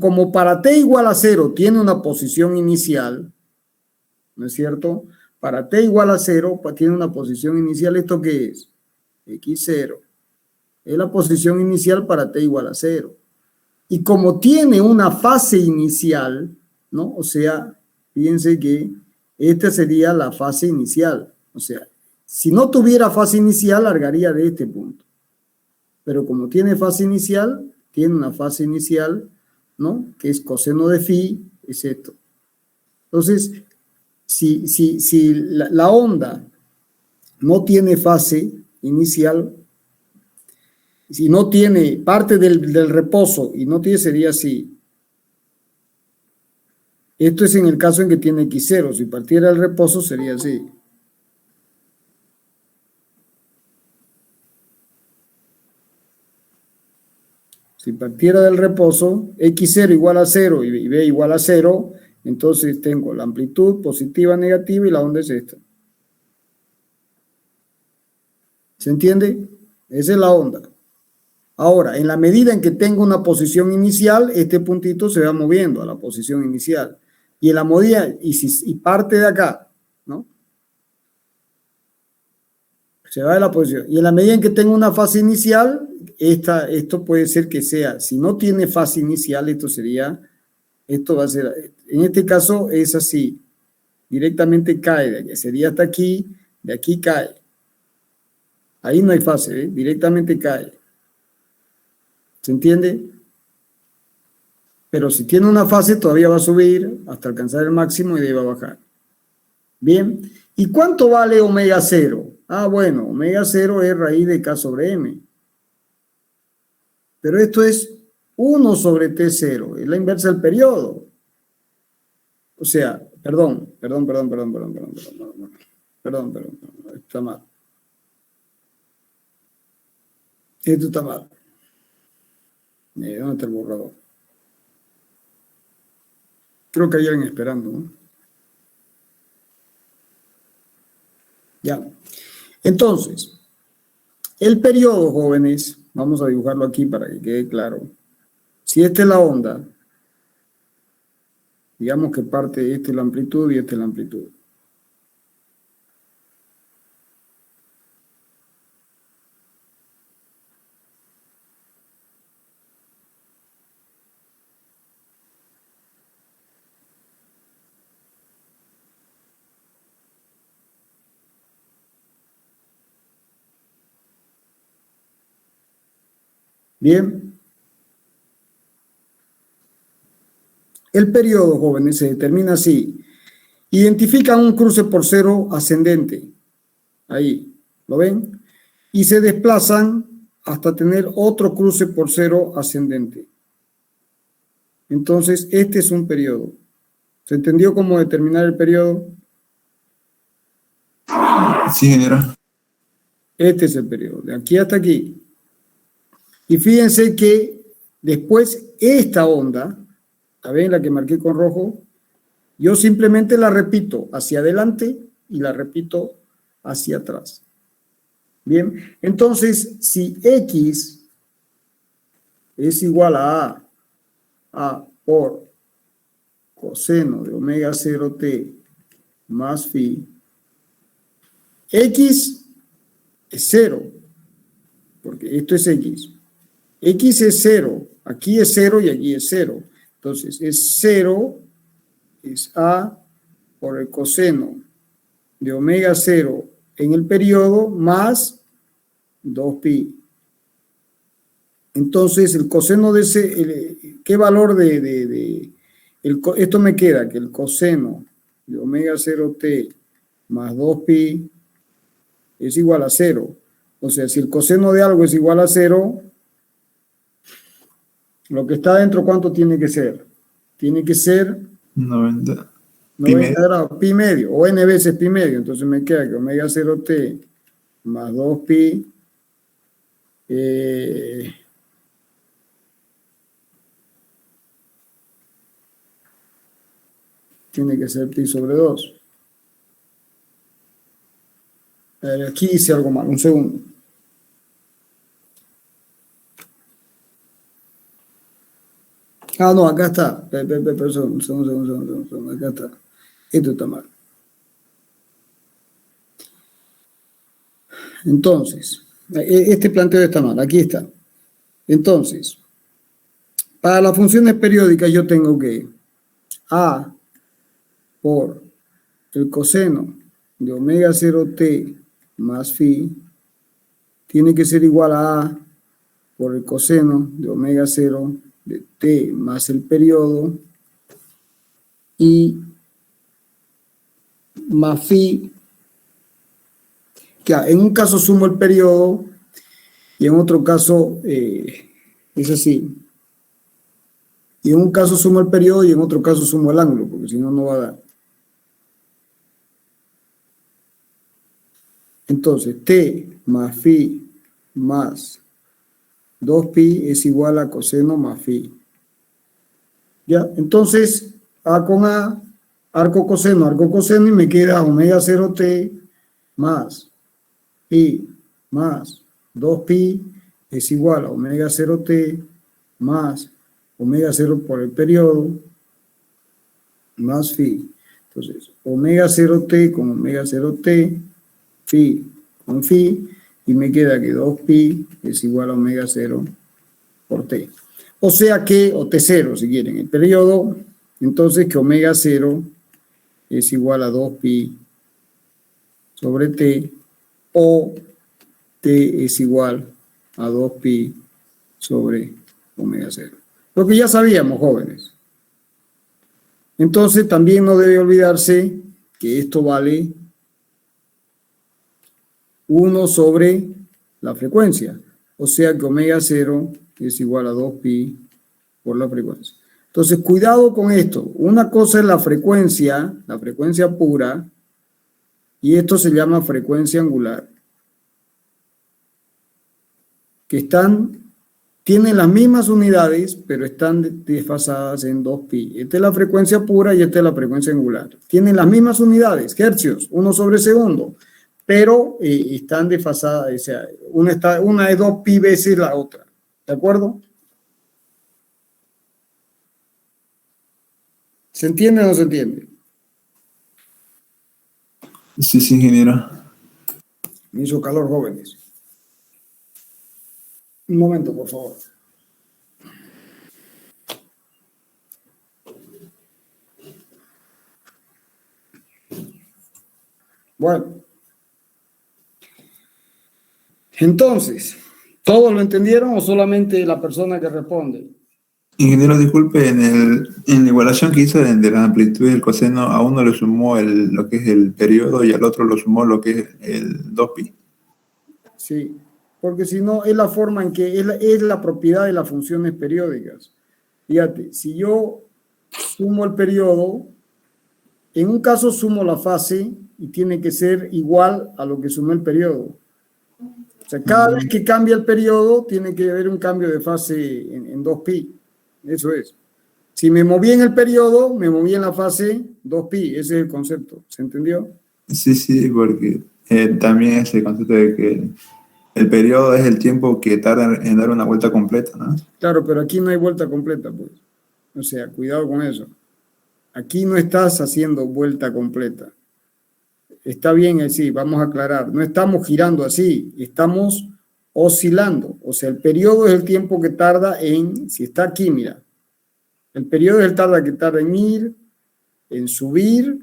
como para T igual a 0 tiene una posición inicial, ¿no es cierto? Para T igual a 0 tiene una posición inicial, ¿esto qué es? X0. Es la posición inicial para T igual a 0. Y como tiene una fase inicial, ¿no? O sea, fíjense que esta sería la fase inicial. O sea, si no tuviera fase inicial, largaría de este punto. Pero como tiene fase inicial, tiene una fase inicial, ¿no? Que es coseno de phi, es esto. Entonces, si la onda no tiene fase inicial, si no tiene parte del reposo y no tiene, sería así. Esto es en el caso en que tiene x0. Si partiera del reposo, sería así. Si partiera del reposo, x0 igual a 0 y b igual a 0, entonces tengo la amplitud positiva, negativa y la onda es esta. ¿Se entiende? Esa es la onda. Ahora, en la medida en que tengo una posición inicial, este puntito se va moviendo a la posición inicial. Y en la medida, y parte de acá, ¿no? Se va de la posición. Y en la medida en que tengo una fase inicial, esto puede ser que sea, si no tiene fase inicial, esto va a ser, en este caso es así, directamente cae, de aquí sería hasta aquí, de aquí cae. Ahí no hay fase, ¿eh? Directamente cae. ¿Se entiende? Pero si tiene una fase, todavía va a subir hasta alcanzar el máximo y de ahí va a bajar. Bien. ¿Y cuánto vale omega 0? Ah, bueno, omega 0 es raíz de K sobre M. Pero esto es 1 sobre T0, es la inversa del periodo. O sea, perdón, está mal. Esto está mal. ¿Dónde está el borrador? Creo que hay alguien esperando, ¿no? Ya. Entonces, el periodo, jóvenes, vamos a dibujarlo aquí para que quede claro. Si esta es la onda, digamos que parte, esta es la amplitud y esta es la amplitud. Bien. El periodo, jóvenes, se determina así. Identifican un cruce por cero ascendente. Ahí, ¿lo ven? Y se desplazan hasta tener otro cruce por cero ascendente. Entonces, este es un periodo. ¿Se entendió cómo determinar el periodo? Sí, ingeniero. Este es el periodo, de aquí hasta aquí. Y fíjense que después esta onda, ¿la ven? La que marqué con rojo, yo simplemente la repito hacia adelante y la repito hacia atrás. Bien, entonces si X es igual a por coseno de omega 0t más phi, X es 0, porque esto es X. X es 0, aquí es 0 y aquí es 0. Entonces es 0, es A por el coseno de omega 0 en el periodo más 2pi. Entonces el coseno de ese, ¿qué valor esto me queda? Que el coseno de omega 0t más 2pi es igual a 0. O sea, si el coseno de algo es igual a 0, lo que está adentro, ¿cuánto tiene que ser? Tiene que ser 90. 90 grados, pi medio, o n veces pi medio. Entonces me queda que omega 0t más 2pi tiene que ser pi sobre 2. Aquí hice algo mal, un segundo. Ah, no, acá está. Segundo, acá está. Esto está mal. Entonces, este planteo está mal, aquí está. Entonces, para las funciones periódicas yo tengo que A por el coseno de omega 0t más phi tiene que ser igual a A por el coseno de omega 0 de t más el periodo y más phi. Claro, en un caso sumo el periodo y en otro caso es así. Y en un caso sumo el periodo y en otro caso sumo el ángulo, porque si no, no va a dar. Entonces, t más phi más 2pi es igual a coseno más phi. ¿Ya? Entonces, A con A, arco coseno y me queda omega 0t más pi más 2pi es igual a omega 0t más omega 0 por el periodo más phi. Entonces, omega 0t con omega 0t, phi con phi, y me queda que 2pi es igual a omega 0 por t. O sea que, o t0 si quieren, el periodo, entonces que omega 0 es igual a 2pi sobre t, o T es igual a 2pi sobre omega 0. Lo que ya sabíamos, jóvenes. Entonces, también no debe olvidarse que esto vale 1 sobre la frecuencia. O sea que omega 0 es igual a 2pi por la frecuencia. Entonces, cuidado con esto. Una cosa es la frecuencia pura, y esto se llama frecuencia angular, que tienen las mismas unidades, pero están desfasadas en 2pi. Esta es la frecuencia pura y esta es la frecuencia angular. Tienen las mismas unidades, hercios, 1 sobre segundo, pero están desfasadas, o sea, una es 2pi veces la otra. ¿De acuerdo? ¿Se entiende o no se entiende? Sí, sí, ingeniero. Me hizo calor, jóvenes. Un momento, por favor. Bueno. Entonces, ¿todos lo entendieron o solamente la persona que responde? Ingeniero, disculpe, en la igualación que hizo de la amplitud del coseno, a uno le sumó lo que es el periodo y al otro lo sumó lo que es el 2pi. Sí, porque si no, es la forma en que es la propiedad de las funciones periódicas. Fíjate, si yo sumo el periodo, en un caso sumo la fase y tiene que ser igual a lo que sumé el periodo. O sea, cada vez que cambia el periodo, tiene que haber un cambio de fase en 2pi. Eso es. Si me moví en el periodo, me moví en la fase 2pi. Ese es el concepto. ¿Se entendió? Sí, sí, porque también es el concepto de que el periodo es el tiempo que tarda en dar una vuelta completa, ¿no? Claro, pero aquí no hay vuelta completa, pues. O sea, cuidado con eso. Aquí no estás haciendo vuelta completa. Está bien así, vamos a aclarar. No estamos girando así, estamos oscilando. O sea, el periodo es el tiempo que tarda si está aquí, mira. El periodo es el que tarda en ir, en subir,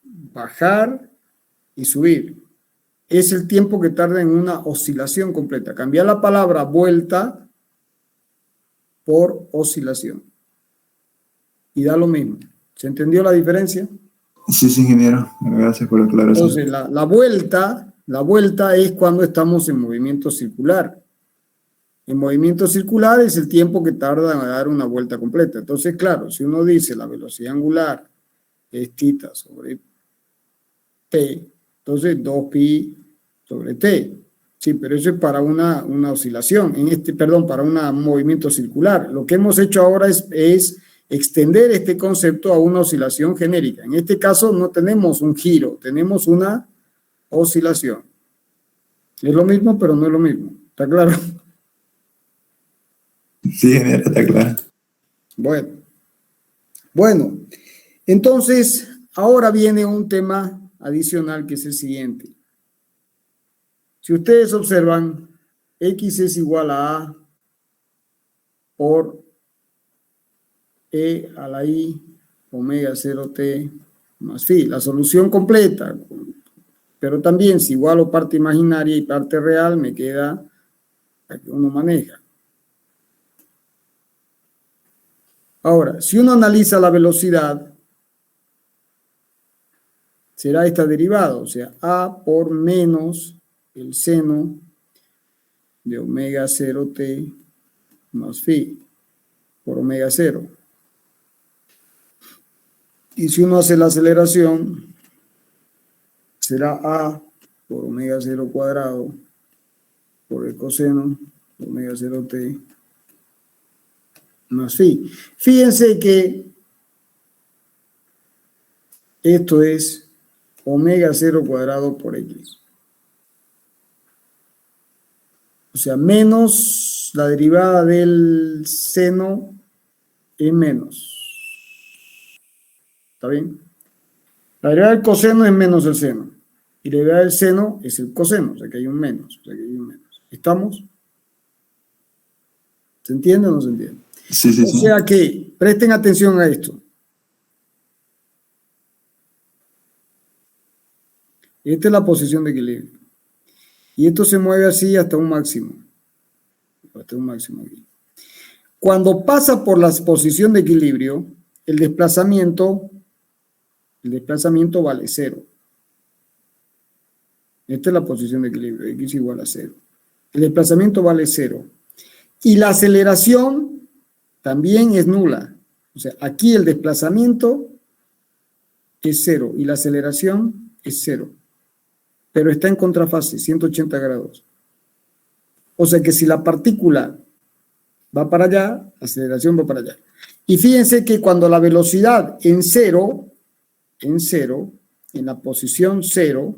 bajar y subir. Es el tiempo que tarda en una oscilación completa. Cambiar la palabra vuelta por oscilación. Y da lo mismo. ¿Se entendió la diferencia? Sí, sí, ingeniero. Gracias por la aclaración. Entonces, la vuelta es cuando estamos en movimiento circular. En movimiento circular es el tiempo que tarda en dar una vuelta completa. Entonces, claro, si uno dice la velocidad angular es θ sobre t, entonces 2pi sobre t. Sí, pero eso es para una oscilación, para un movimiento circular. Lo que hemos hecho ahora es extender este concepto a una oscilación genérica. En este caso no tenemos un giro, tenemos una oscilación. Es lo mismo, pero no es lo mismo. ¿Está claro? Sí, ingeniero, está claro. Bueno, entonces ahora viene un tema adicional que es el siguiente. Si ustedes observan, X es igual a A por E a la I omega 0t más phi. La solución completa, pero también si igualo parte imaginaria y parte real, me queda la que uno maneja. Ahora, si uno analiza la velocidad, será esta derivada, o sea, A por menos el seno de omega 0t más phi por omega 0. Y si uno hace la aceleración, será A por omega 0 cuadrado por el coseno de omega 0t más phi. Fíjense que esto es omega 0 cuadrado por x. O sea, menos la derivada del seno es menos. ¿Está bien? La derivada del coseno es menos el seno. Y la derivada del seno es el coseno. O sea que hay un menos. ¿Estamos? ¿Se entiende o no se entiende? Sí, sí, sí. O sea que presten atención a esto. Esta es la posición de equilibrio. Y esto se mueve así hasta un máximo. Hasta un máximo aquí. Cuando pasa por la posición de equilibrio, el desplazamiento vale 0. Esta es la posición de equilibrio, x igual a 0. El desplazamiento vale 0. Y la aceleración también es nula. O sea, aquí el desplazamiento es 0 y la aceleración es 0. Pero está en contrafase, 180 grados. O sea que si la partícula va para allá, la aceleración va para allá. Y fíjense que cuando la velocidad en la posición 0,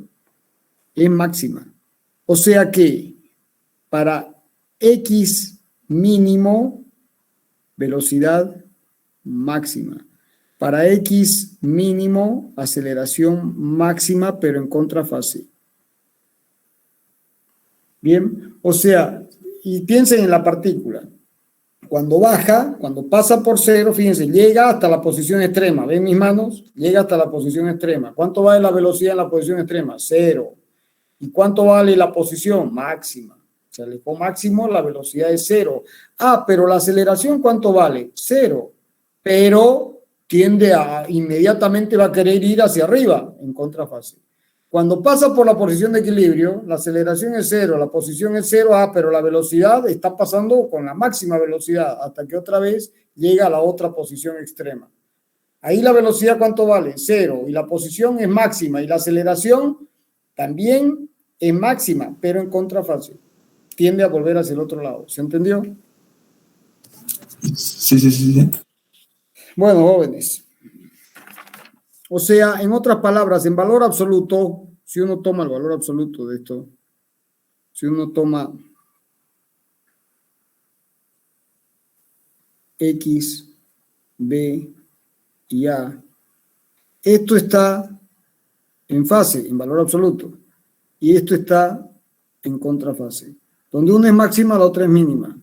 es máxima. O sea que para x mínimo, velocidad máxima. Para x mínimo, aceleración máxima, pero en contrafase. Bien, o sea, y piensen en la partícula. Cuando baja, cuando pasa por 0, fíjense, llega hasta la posición extrema. ¿Ven mis manos? Llega hasta la posición extrema. ¿Cuánto vale la velocidad en la posición extrema? 0. ¿Y cuánto vale la posición? Máxima. Se alejó máximo, la velocidad es 0. Ah, pero la aceleración, ¿cuánto vale? 0. Pero tiende a, inmediatamente va a querer ir hacia arriba, en contrafase. Cuando pasa por la posición de equilibrio, la aceleración es 0, la posición es 0, pero la velocidad está pasando con la máxima velocidad hasta que otra vez llega a la otra posición extrema. Ahí la velocidad, ¿cuánto vale? 0. Y la posición es máxima. Y la aceleración también es máxima, pero en contrafase. Tiende a volver hacia el otro lado. ¿Se entendió? Sí. Bueno, jóvenes. O sea, en otras palabras, en valor absoluto, si uno toma el valor absoluto de esto, si uno toma X, B y A, esto está en fase, en valor absoluto, y esto está en contrafase. Donde una es máxima, la otra es mínima.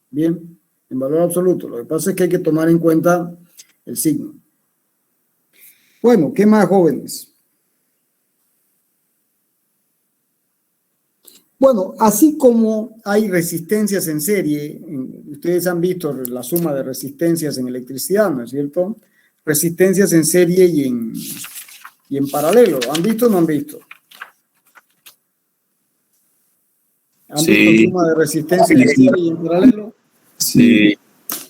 Bien, en valor absoluto. Lo que pasa es que hay que tomar en cuenta el signo. Bueno, ¿qué más, jóvenes? Bueno, así como hay resistencias en serie, ustedes han visto la suma de resistencias en electricidad, ¿no es cierto? Resistencias en serie y en paralelo. ¿Han visto o no han visto? ¿Han visto suma de resistencias en serie y en paralelo? Sí.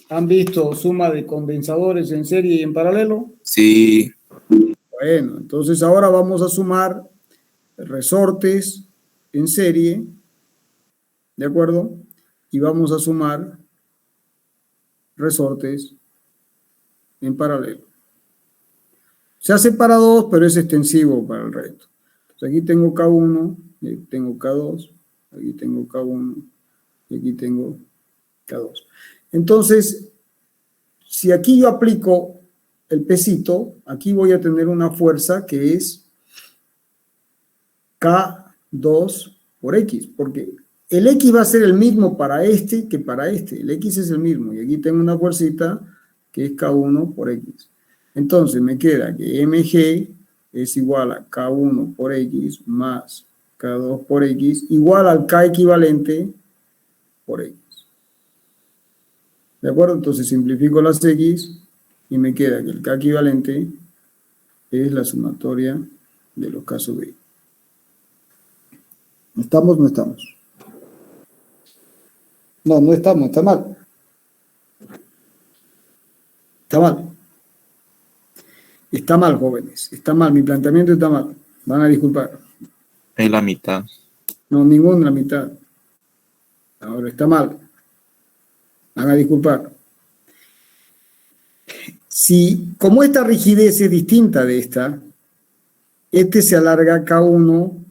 ¿Han visto suma de condensadores en serie y en paralelo? Sí. Bueno, entonces ahora vamos a sumar resortes en serie, ¿de acuerdo? Y vamos a sumar resortes en paralelo. Se hace para 2, pero es extensivo para el resto. Entonces aquí tengo K1, aquí tengo K2, aquí tengo K1 y aquí tengo K2. Entonces, si aquí yo aplico el pesito, aquí voy a tener una fuerza que es K2 por X, porque el X va a ser el mismo para este que para este. El X es el mismo y aquí tengo una fuercita que es K1 por X. Entonces me queda que mg es igual a K1 por X más K2 por X igual al K equivalente por X. ¿De acuerdo? Entonces simplifico las X y me queda que el K equivalente es la sumatoria de los K sub I. ¿Estamos o no estamos? No, no estamos, está mal. Está mal. Está mal, jóvenes. Está mal, mi planteamiento está mal. Van a disculpar. Es la mitad. No, ninguna la mitad. Ahora está mal. Van a disculpar. Si, como esta rigidez es distinta de esta, este se alarga K1,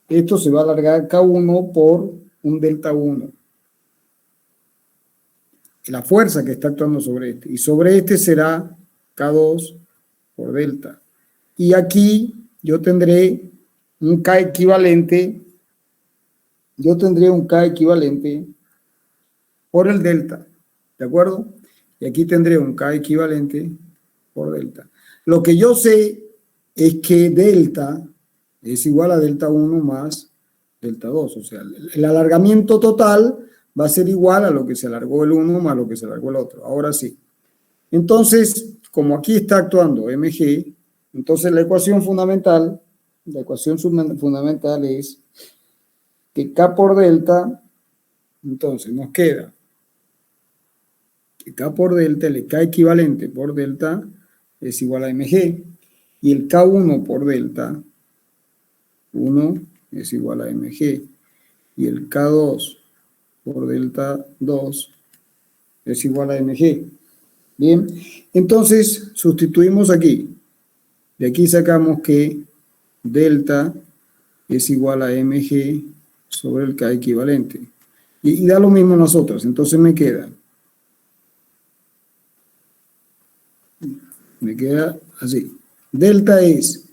esto se va a alargar K1 por un delta 1. La fuerza que está actuando sobre este. Y sobre este será K2 por delta. Y aquí yo tendré un K equivalente, por el delta, ¿de acuerdo? Y aquí tendré un K equivalente por delta. Lo que yo sé es que delta es igual a delta 1 más delta 2. O sea, el alargamiento total va a ser igual a lo que se alargó el uno más lo que se alargó el otro. Ahora sí. Entonces, como aquí está actuando mg, entonces la ecuación fundamental es que K por delta, entonces nos queda que K por delta, el K equivalente por delta es igual a mg, y el K1 por delta, 1 es igual a mg, y el K2 por delta 2 es igual a mg. Bien, entonces sustituimos aquí. De aquí sacamos que delta es igual a mg sobre el K equivalente. Y da lo mismo a nosotros, entonces me queda así. Delta es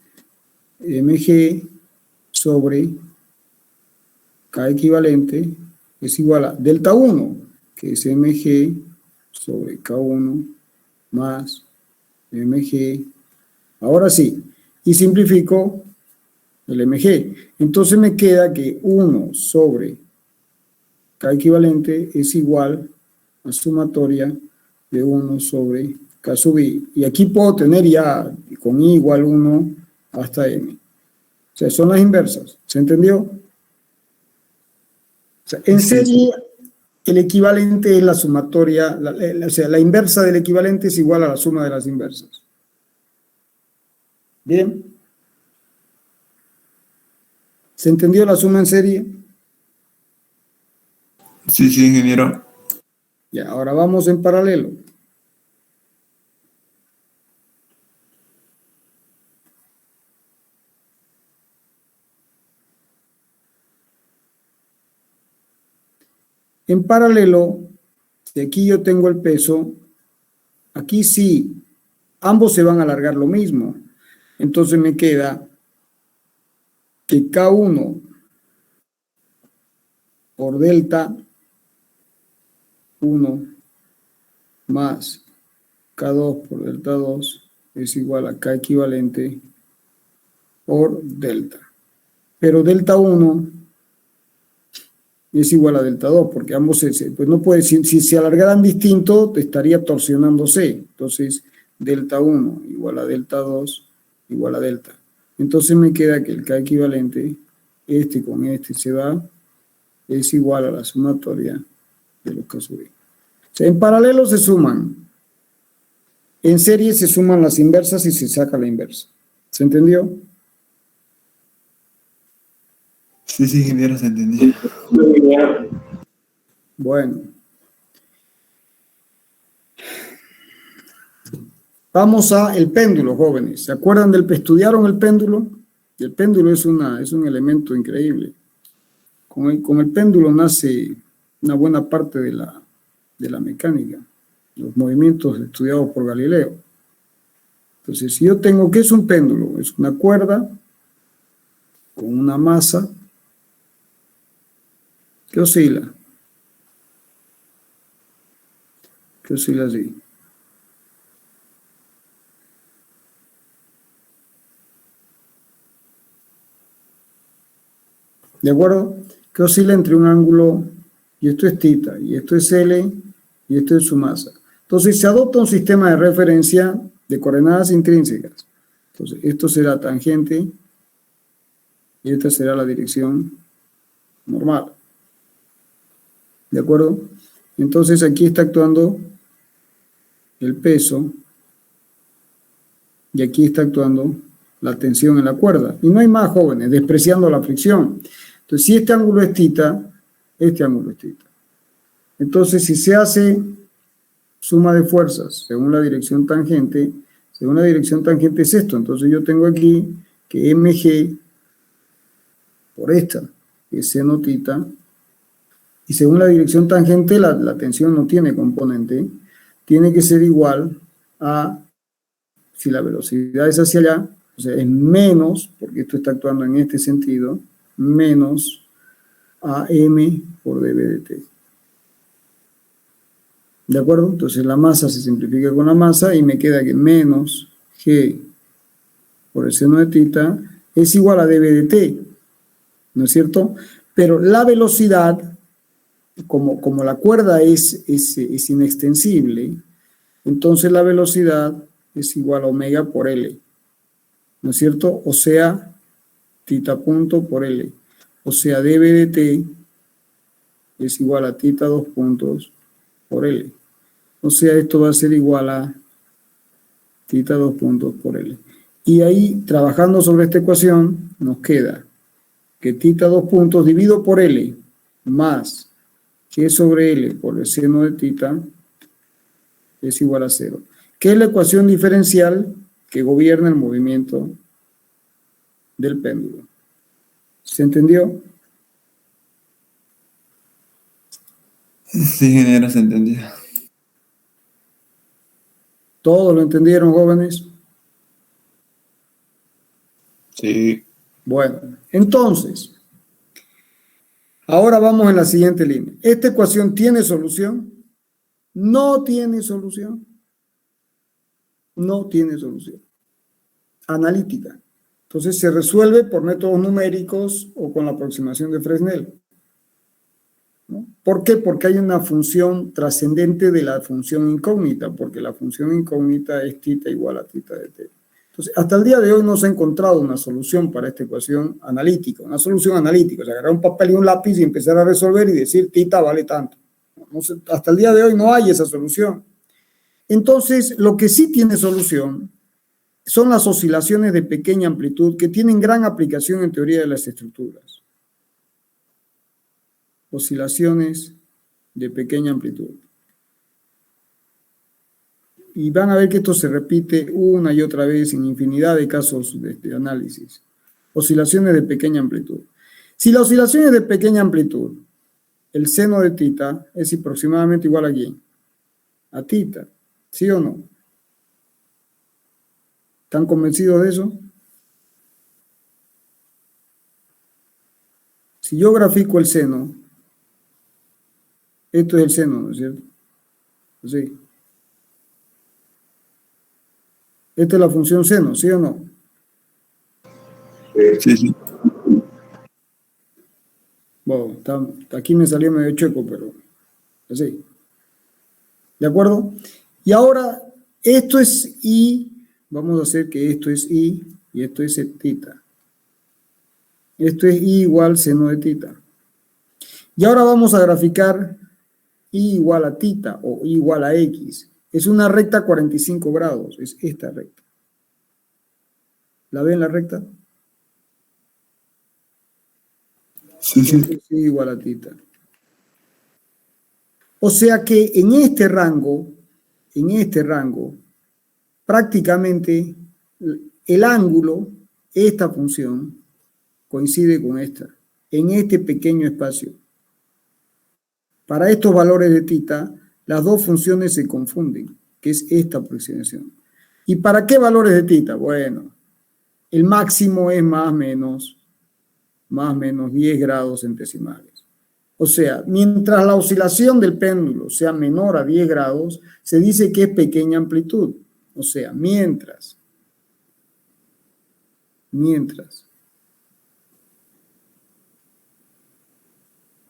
mg sobre K equivalente es igual a delta 1, que es mg sobre K1 más mg. Ahora sí, y simplifico el mg. Entonces me queda que 1 sobre K equivalente es igual a sumatoria de 1 sobre K sub i. Y aquí puedo tener ya con i igual 1 hasta m. O sea, son las inversas. ¿Se entendió? O sea, en serie, el equivalente es la sumatoria, o sea, la inversa del equivalente es igual a la suma de las inversas. Bien. ¿Se entendió la suma en serie? Sí, sí, ingeniero. Ya, ahora vamos en paralelo. En paralelo, si aquí yo tengo el peso, aquí sí, ambos se van a alargar lo mismo. Entonces me queda que K1 por delta 1 más K2 por delta 2 es igual a K equivalente por delta. Pero delta 1 es igual a delta 2, porque ambos pues no puede, si se alargaran distinto, estaría torsionándose. Entonces, delta 1 igual a delta 2 igual a delta. Entonces me queda que el K equivalente, este con este se va, es igual a la sumatoria de los K sub i. O sea, en paralelo se suman. En serie se suman las inversas y se saca la inversa. ¿Se entendió? Sí, sí, ingeniero, se entendió. Bueno. Vamos a el péndulo, jóvenes. ¿Se acuerdan estudiaron el péndulo? El péndulo es un elemento increíble. Con el péndulo nace una buena parte de la mecánica, los movimientos estudiados por Galileo. Entonces, si yo tengo, ¿qué es un péndulo? Es una cuerda con una masa que oscila así. ¿De acuerdo? Que oscila entre un ángulo, y esto es θ, y esto es L, y esto es su masa. Entonces se adopta un sistema de referencia de coordenadas intrínsecas. Entonces esto será tangente, y esta será la dirección normal. ¿De acuerdo? Entonces aquí está actuando el peso, y aquí está actuando la tensión en la cuerda. Y no hay más, jóvenes, despreciando la fricción. Entonces, si este ángulo es θ, este ángulo es θ. Entonces, si se hace suma de fuerzas según la dirección tangente es esto. Entonces, yo tengo aquí que mg por esta es seno θ, y según la dirección tangente, la tensión no tiene componente, tiene que ser igual a, si la velocidad es hacia allá, o sea, es menos, porque esto está actuando en este sentido, menos a m por dv de t. ¿De acuerdo? Entonces la masa se simplifica con la masa y me queda que menos g por el seno de θ es igual a dv de t. ¿no es cierto? Pero la velocidad, como la cuerda es inextensible, entonces la velocidad es igual a omega por L, ¿no es cierto? O sea, θ punto por L. O sea, dB de t es igual a θ 2 puntos por L. O sea, esto va a ser igual a θ 2 puntos por L. Y ahí, trabajando sobre esta ecuación, nos queda que θ 2 puntos dividido por L más G sobre L por el seno de θ es igual a 0. Que es la ecuación diferencial que gobierna el movimiento del péndulo. ¿Se entendió? Sí, ingeniero, se entendió. ¿Todos lo entendieron, jóvenes? Sí. Bueno, entonces, ahora vamos en la siguiente línea. ¿Esta ecuación tiene solución? No tiene solución. No tiene solución. Analítica. Entonces se resuelve por métodos numéricos o con la aproximación de Fresnel, ¿no? ¿Por qué? Porque hay una función trascendente de la función incógnita, porque la función incógnita es θ igual a θ de t. Entonces, hasta el día de hoy no se ha encontrado una solución para esta ecuación analítica, una solución analítica, o sea, agarrar un papel y un lápiz y empezar a resolver y decir θ vale tanto. No sé, hasta el día de hoy no hay esa solución. Entonces, lo que sí tiene solución son las oscilaciones de pequeña amplitud que tienen gran aplicación en teoría de las estructuras. Oscilaciones de pequeña amplitud. Y van a ver que esto se repite una y otra vez en infinidad de casos de este análisis. Oscilaciones de pequeña amplitud. Si la oscilación es de pequeña amplitud, el seno de θ es aproximadamente igual a ¿quién? A θ, ¿sí o no? ¿Están convencidos de eso? Si yo grafico el seno, esto es el seno, ¿no es cierto? Sí. Esta es la función seno, ¿sí o no? Sí, sí. Bueno, aquí me salió medio chueco, pero así. ¿De acuerdo? Y ahora, esto es I, vamos a hacer que esto es I y esto es θ. Esto es I igual seno de θ. Y ahora vamos a graficar I igual a θ o I igual a X. Es una recta 45 grados, es esta recta. ¿La ven la recta? Sí, sí. Esto es I igual a θ. O sea que en este rango, prácticamente el ángulo, esta función, coincide con esta, en este pequeño espacio. Para estos valores de θ, las dos funciones se confunden, que es esta aproximación. ¿Y para qué valores de θ? Bueno, el máximo es más o menos 10 grados centesimales. O sea, mientras la oscilación del péndulo sea menor a 10 grados, se dice que es pequeña amplitud. O sea, mientras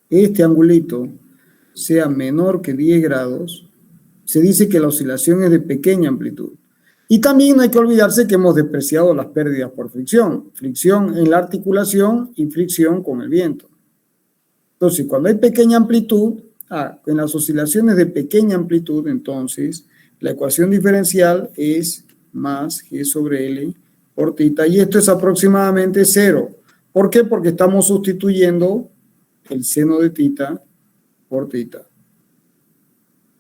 este angulito sea menor que 10 grados, se dice que la oscilación es de pequeña amplitud. Y también no hay que olvidarse que hemos despreciado las pérdidas por fricción. Fricción en la articulación y fricción con el viento. Entonces, cuando hay pequeña amplitud, en las oscilaciones de pequeña amplitud, entonces, la ecuación diferencial es más G sobre L por θ, y esto es aproximadamente 0. ¿Por qué? Porque estamos sustituyendo el seno de θ por θ.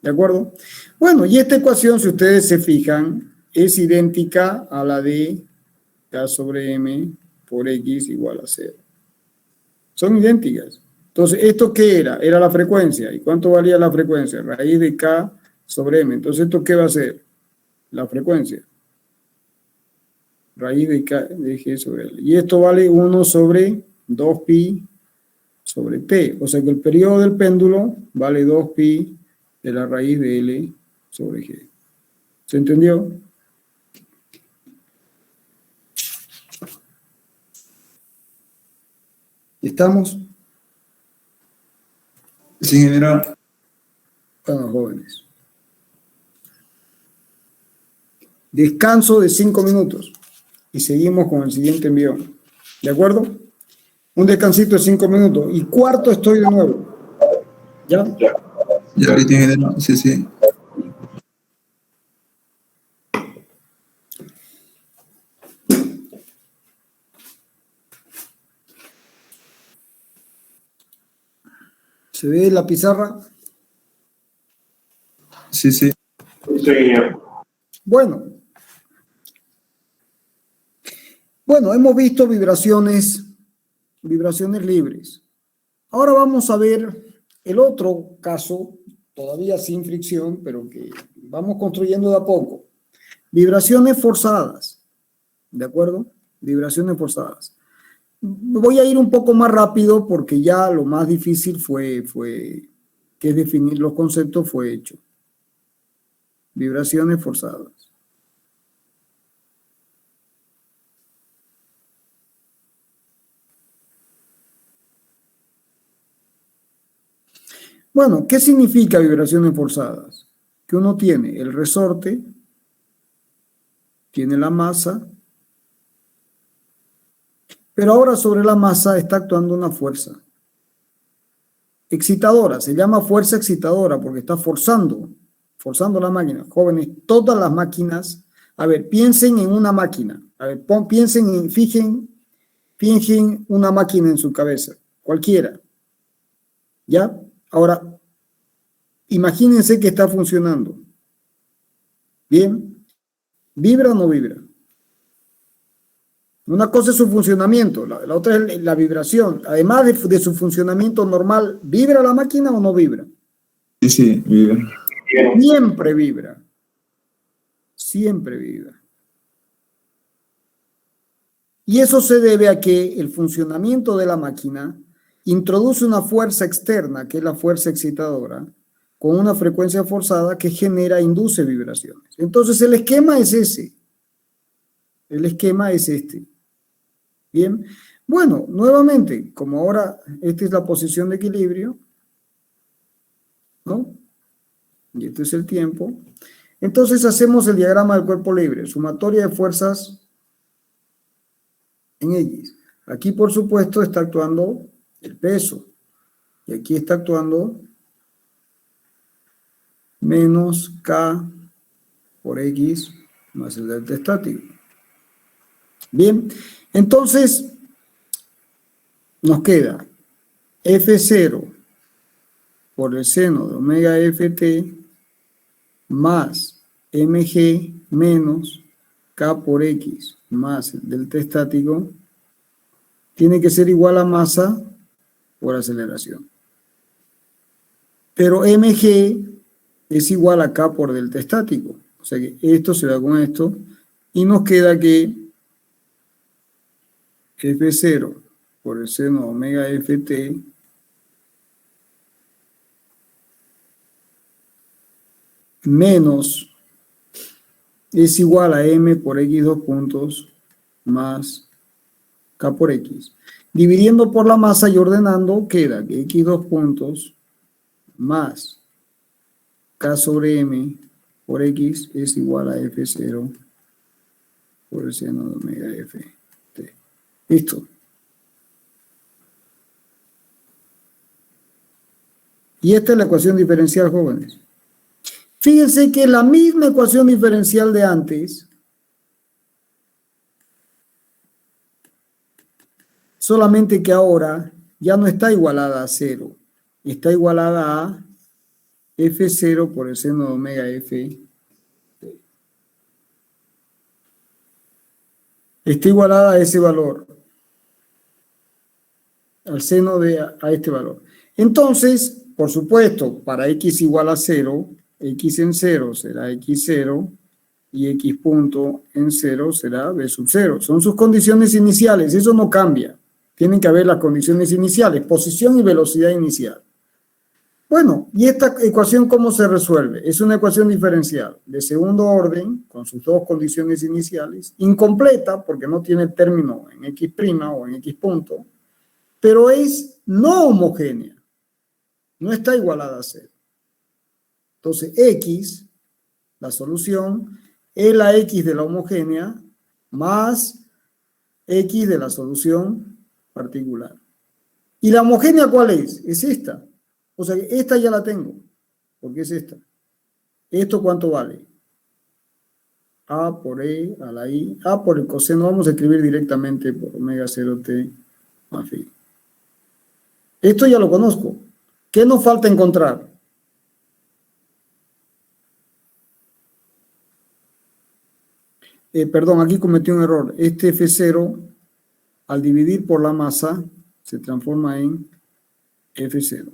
¿De acuerdo? Bueno, y esta ecuación, si ustedes se fijan, es idéntica a la de K sobre M por X igual a 0. Son idénticas. Entonces, ¿esto qué era? Era la frecuencia. ¿Y cuánto valía la frecuencia? Raíz de K sobre M. Entonces, ¿esto qué va a ser? La frecuencia. Raíz de K de G sobre L. Y esto vale 1 sobre 2pi sobre T. O sea que el periodo del péndulo vale 2pi de la raíz de L sobre G. ¿Se entendió? ¿Estamos? Sí, ingeniero. Bueno, jóvenes. Descanso de 5 minutos y seguimos con el siguiente envión. ¿De acuerdo? Un descansito de 5 minutos. Y cuarto estoy de nuevo. ¿Ya? Ya ahorita, ingeniero. Sí, sí. ¿Se ve la pizarra? Sí, sí. Bueno, hemos visto vibraciones libres. Ahora vamos a ver el otro caso, todavía sin fricción, pero que vamos construyendo de a poco. Vibraciones forzadas, ¿de acuerdo? Vibraciones forzadas. Voy a ir un poco más rápido porque ya lo más difícil que es definir los conceptos, fue hecho. Vibraciones forzadas. Bueno, ¿qué significa vibraciones forzadas? Que uno tiene el resorte, tiene la masa, pero ahora sobre la masa está actuando una fuerza excitadora. Se llama fuerza excitadora porque está forzando la máquina. Jóvenes, todas las máquinas, a ver, piensen en una máquina. A ver, fijen una máquina en su cabeza, cualquiera. ¿Ya? Ahora, imagínense que está funcionando. ¿Bien? ¿Vibra o no vibra? Una cosa es su funcionamiento, la otra es la vibración. Además de su funcionamiento normal, ¿vibra la máquina o no vibra? Sí, sí, vibra. Siempre vibra. Siempre vibra. Y eso se debe a que el funcionamiento de la máquina introduce una fuerza externa, que es la fuerza excitadora, con una frecuencia forzada que induce vibraciones. Entonces el esquema es ese. El esquema es este. Bien. Bueno, nuevamente, como ahora esta es la posición de equilibrio, ¿no? Y este es el tiempo. Entonces hacemos el diagrama del cuerpo libre, sumatoria de fuerzas en X. Aquí, por supuesto, está actuando el peso. Y aquí está actuando menos K por X más el delta estático. Bien, entonces nos queda F0 por el seno de omega Ft más mg menos K por X más el delta estático tiene que ser igual a masa por aceleración. Pero mg es igual a K por delta estático. O sea que esto se va con esto y nos queda que F0 por el seno de omega Ft menos es igual a m por x 2 puntos más K por X. Dividiendo por la masa y ordenando, queda que x 2 puntos más K sobre m por X es igual a F0 por el seno de omega Ft. Listo. Y esta es la ecuación diferencial, jóvenes. Fíjense que es la misma ecuación diferencial de antes, solamente que ahora ya no está igualada a 0, está igualada a F0 por el seno de omega F. Está igualada a ese valor, al seno a este valor. Entonces, por supuesto, para x igual a 0, x en 0 será x0 y x punto en 0 será b sub 0. Son sus condiciones iniciales, eso no cambia. Tienen que haber las condiciones iniciales, posición y velocidad inicial. Bueno, ¿y esta ecuación cómo se resuelve? Es una ecuación diferencial de segundo orden, con sus dos condiciones iniciales, incompleta porque no tiene término en x' o en x punto, pero es no homogénea. No está igualada a cero. Entonces, X, la solución, es la X de la homogénea más X de la solución particular. ¿Y la homogénea cuál es? Es esta. O sea, esta ya la tengo, porque es esta. ¿Esto cuánto vale? A por E a la I. A por el coseno, vamos a escribir directamente por omega 0t más phi. Esto ya lo conozco. ¿Qué nos falta encontrar? Perdón, aquí cometí un error. Este F0, al dividir por la masa, se transforma en F0.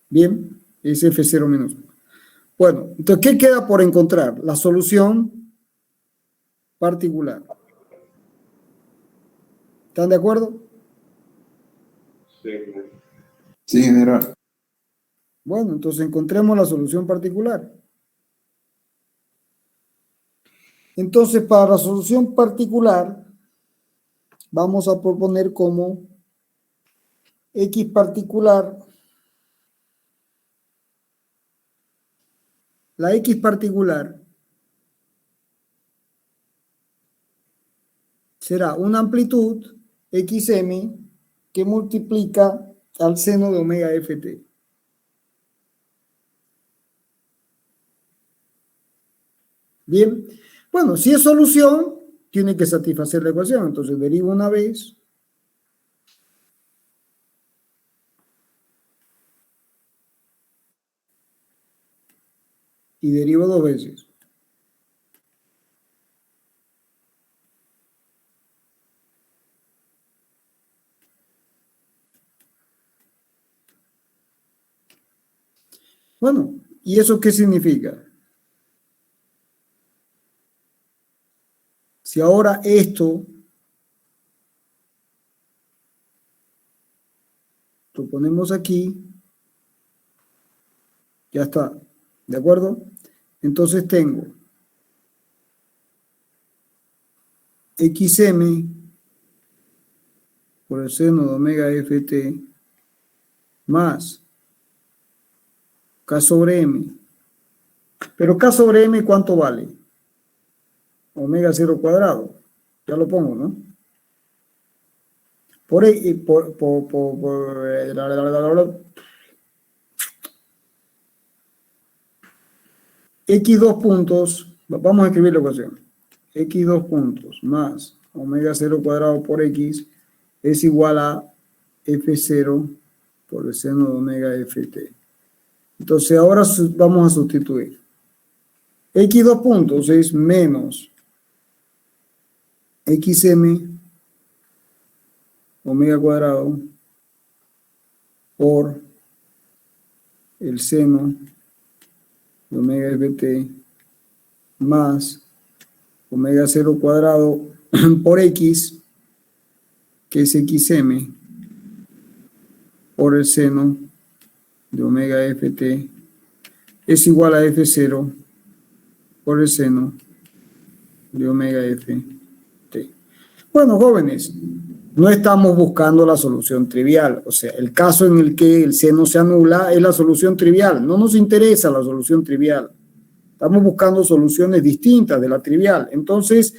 Bien, es F0 menos 1. Bueno, entonces, ¿qué queda por encontrar? La solución particular. ¿Están de acuerdo? Sí, general. Bueno, entonces encontremos la solución particular. Entonces, para la solución particular, vamos a proponer como X particular. La X particular será una amplitud XM que multiplica al seno de omega ft. Bien, bueno, si es solución, tiene que satisfacer la ecuación. Entonces derivo una vez. Y derivo dos veces. Bueno, ¿y eso qué significa? Si ahora esto lo ponemos aquí, ya está, ¿de acuerdo? Entonces tengo XM por el seno de omega ft más K sobre M. Pero K sobre M, ¿cuánto vale? Omega 0 cuadrado. Ya lo pongo, ¿no? X 2 puntos, vamos a escribir la ecuación. X 2 puntos más omega 0 cuadrado por X es igual a F0 por el seno de omega ft. Entonces ahora vamos a sustituir. X 2 puntos es menos XM omega cuadrado por el seno de omega ft más omega 0 cuadrado por X, que es XM, por el seno de omega ft, es igual a F0 por el seno de omega ft. Bueno, jóvenes, no estamos buscando la solución trivial. O sea, el caso en el que el seno se anula es la solución trivial. No nos interesa la solución trivial. Estamos buscando soluciones distintas de la trivial. Entonces,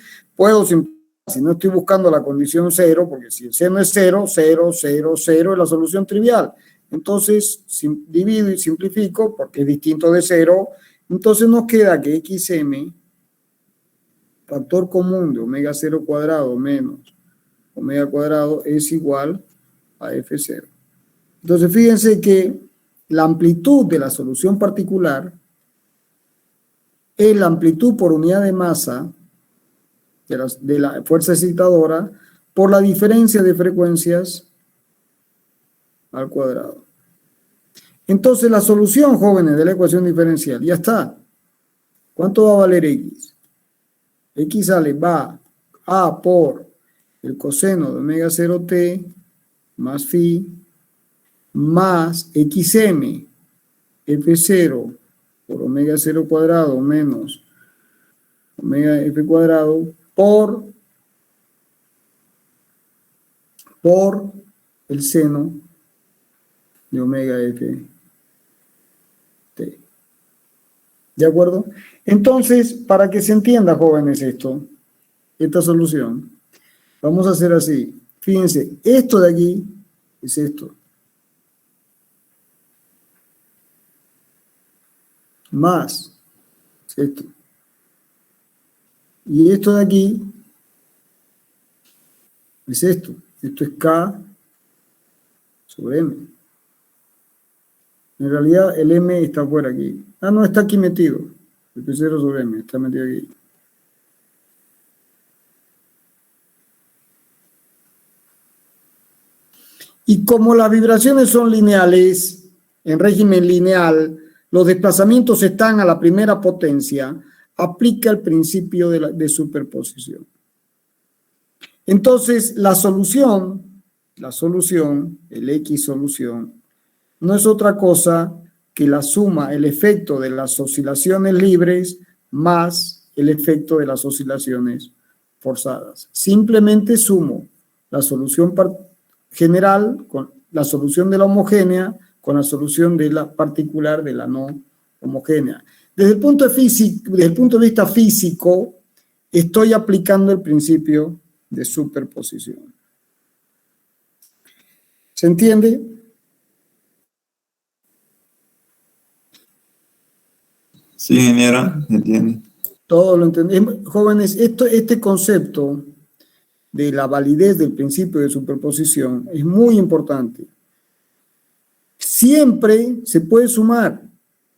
si no estoy buscando la condición 0, porque si el seno es 0, 0, 0, 0 es la solución trivial. Entonces, divido y simplifico, porque es distinto de 0. Entonces nos queda que XM, factor común de omega 0 cuadrado menos omega cuadrado, es igual a F0. Entonces, fíjense que la amplitud de la solución particular es la amplitud por unidad de masa de la fuerza excitadora por la diferencia de frecuencias al cuadrado. Entonces, la solución, jóvenes, de la ecuación diferencial, ya está. ¿Cuánto va a valer X? X va A por el coseno de omega 0t más phi más XM F0 por omega 0 cuadrado menos omega F cuadrado por por el seno de omega f t. ¿De acuerdo? Entonces, para que se entienda, jóvenes, esta solución, vamos a hacer así. Fíjense, esto de aquí es esto. Más es esto. Y esto de aquí es esto. Esto es K sobre M. En realidad el M está fuera aquí. Ah, no, está aquí metido. El P0 sobre M está metido aquí. Y como las vibraciones son lineales, en régimen lineal, los desplazamientos están a la primera potencia, aplica el principio de superposición. Entonces, la solución, el X solución, no es otra cosa que la suma, el efecto de las oscilaciones libres más el efecto de las oscilaciones forzadas. Simplemente sumo la solución general con la solución de la homogénea con la solución de la particular de la no homogénea. Desde el punto de vista físico, estoy aplicando el principio de superposición. ¿Se entiende? Sí, ingeniero, se entiende. Todo lo entendemos. Jóvenes, este concepto de la validez del principio de superposición es muy importante. Siempre se puede sumar,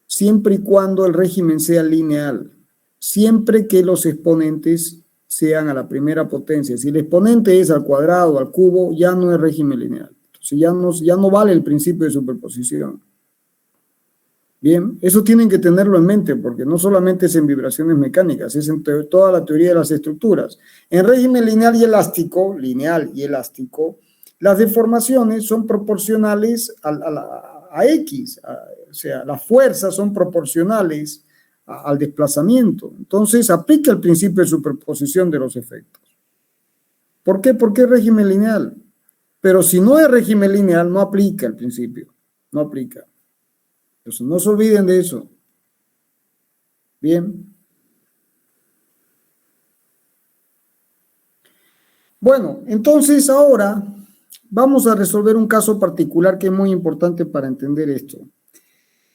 siempre y cuando el régimen sea lineal, siempre que los exponentes sean a la primera potencia. Si el exponente es al cuadrado, al cubo, ya no es régimen lineal. Entonces ya no vale el principio de superposición. Bien, eso tienen que tenerlo en mente, porque no solamente es en vibraciones mecánicas, es en toda la teoría de las estructuras. En régimen lineal y elástico, las deformaciones son proporcionales a X, o sea, las fuerzas son proporcionales al desplazamiento. Entonces, aplica el principio de superposición de los efectos. ¿Por qué? Porque es régimen lineal. Pero si no es régimen lineal, no aplica el principio, no aplica. Entonces, no se olviden de eso. Bien. Bueno, entonces ahora vamos a resolver un caso particular que es muy importante para entender esto.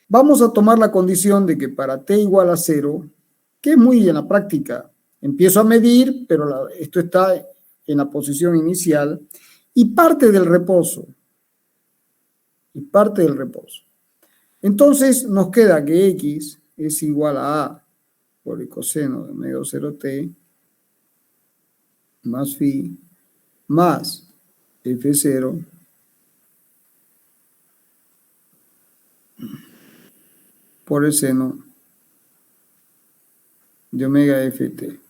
Vamos a tomar la condición de que para t igual a 0, que es muy en la práctica, empiezo a medir, pero esto está en la posición inicial, y parte del reposo. Entonces nos queda que X es igual a A por el coseno de omega 0t más phi más F0 por el seno de omega ft.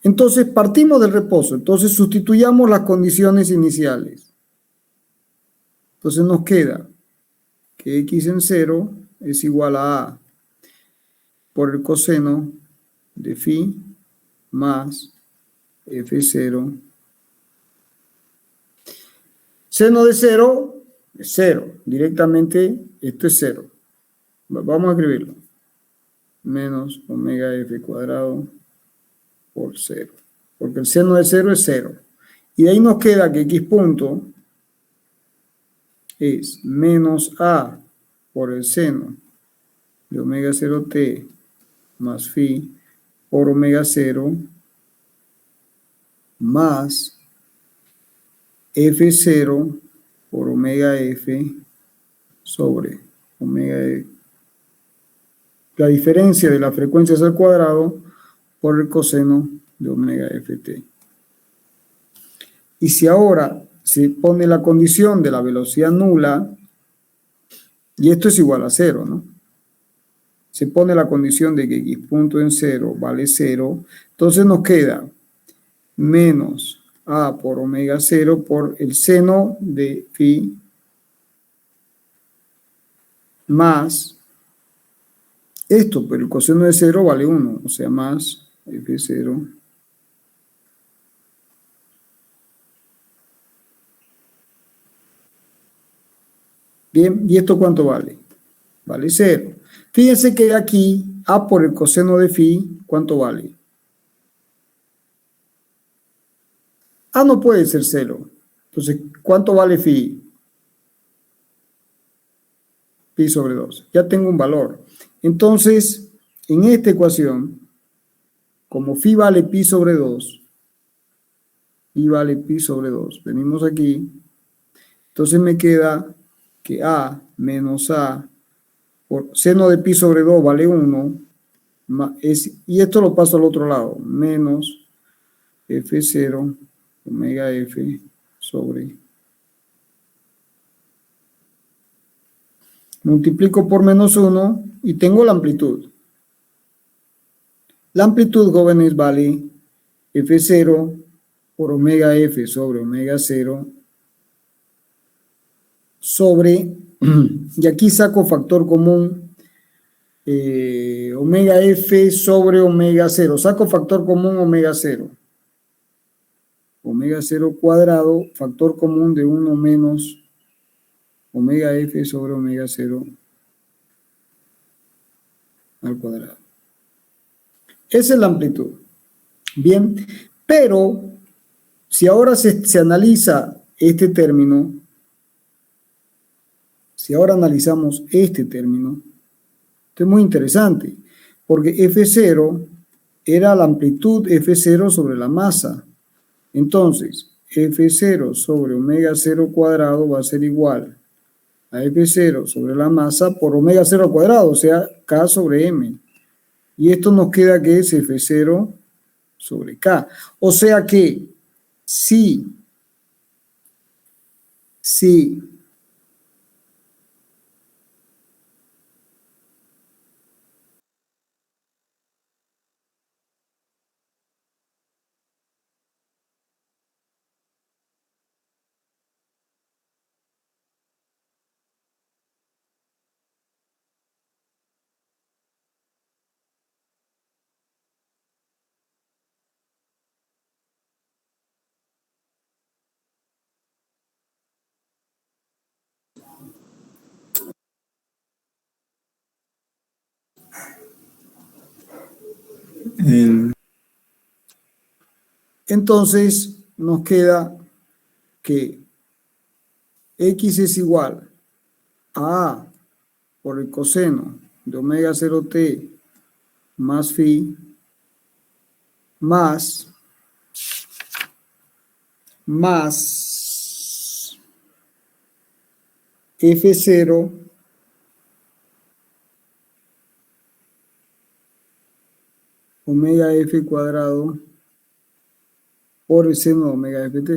Entonces partimos del reposo, entonces sustituyamos las condiciones iniciales. Entonces nos queda que X en 0 es igual a por el coseno de phi más F0. Seno de 0 es 0. Directamente esto es 0. Vamos a escribirlo. Menos omega F cuadrado por 0. Porque el seno de 0 es 0. Y de ahí nos queda que X punto es menos A por el seno de omega 0t más phi por omega 0 más F0 por omega F sobre omega F. La diferencia de las frecuencias al cuadrado por el coseno de omega ft. Y si ahora se pone la condición de la velocidad nula, y esto es igual a 0, ¿no? Se pone la condición de que X punto en 0 vale 0, entonces nos queda menos A por omega 0 por el seno de phi más esto, pero el coseno de 0 vale 1, o sea, más F0 Bien, ¿y esto cuánto vale? Vale 0. Fíjense que aquí A por el coseno de phi, ¿cuánto vale? A no puede ser 0. Entonces, ¿cuánto vale phi? Pi sobre 2. Ya tengo un valor. Entonces, en esta ecuación, como phi vale pi sobre 2, pi vale pi sobre 2, venimos aquí, entonces me queda que A menos A por seno de pi sobre 2 vale 1, y esto lo paso al otro lado, menos F0 omega F sobre. Multiplico por menos 1 y tengo la amplitud. La amplitud, jóvenes, vale F0 por omega F sobre omega 0 sobre, y aquí saco factor común, omega F sobre omega 0. Saco factor común omega 0. Omega 0 cuadrado, factor común de 1 menos omega F sobre omega 0 al cuadrado. Esa es la amplitud. Bien, pero si ahora se analiza este término, si ahora analizamos este término, esto es muy interesante, porque F0 era la amplitud F0 sobre la masa. Entonces, F0 sobre omega 0 cuadrado va a ser igual a F0 sobre la masa por omega 0 al cuadrado, o sea, K sobre M. Y esto nos queda que es F0 sobre K. O sea que si entonces nos queda que X es igual a A por el coseno de omega 0t más phi más F0 omega F cuadrado por el seno de omega Ft.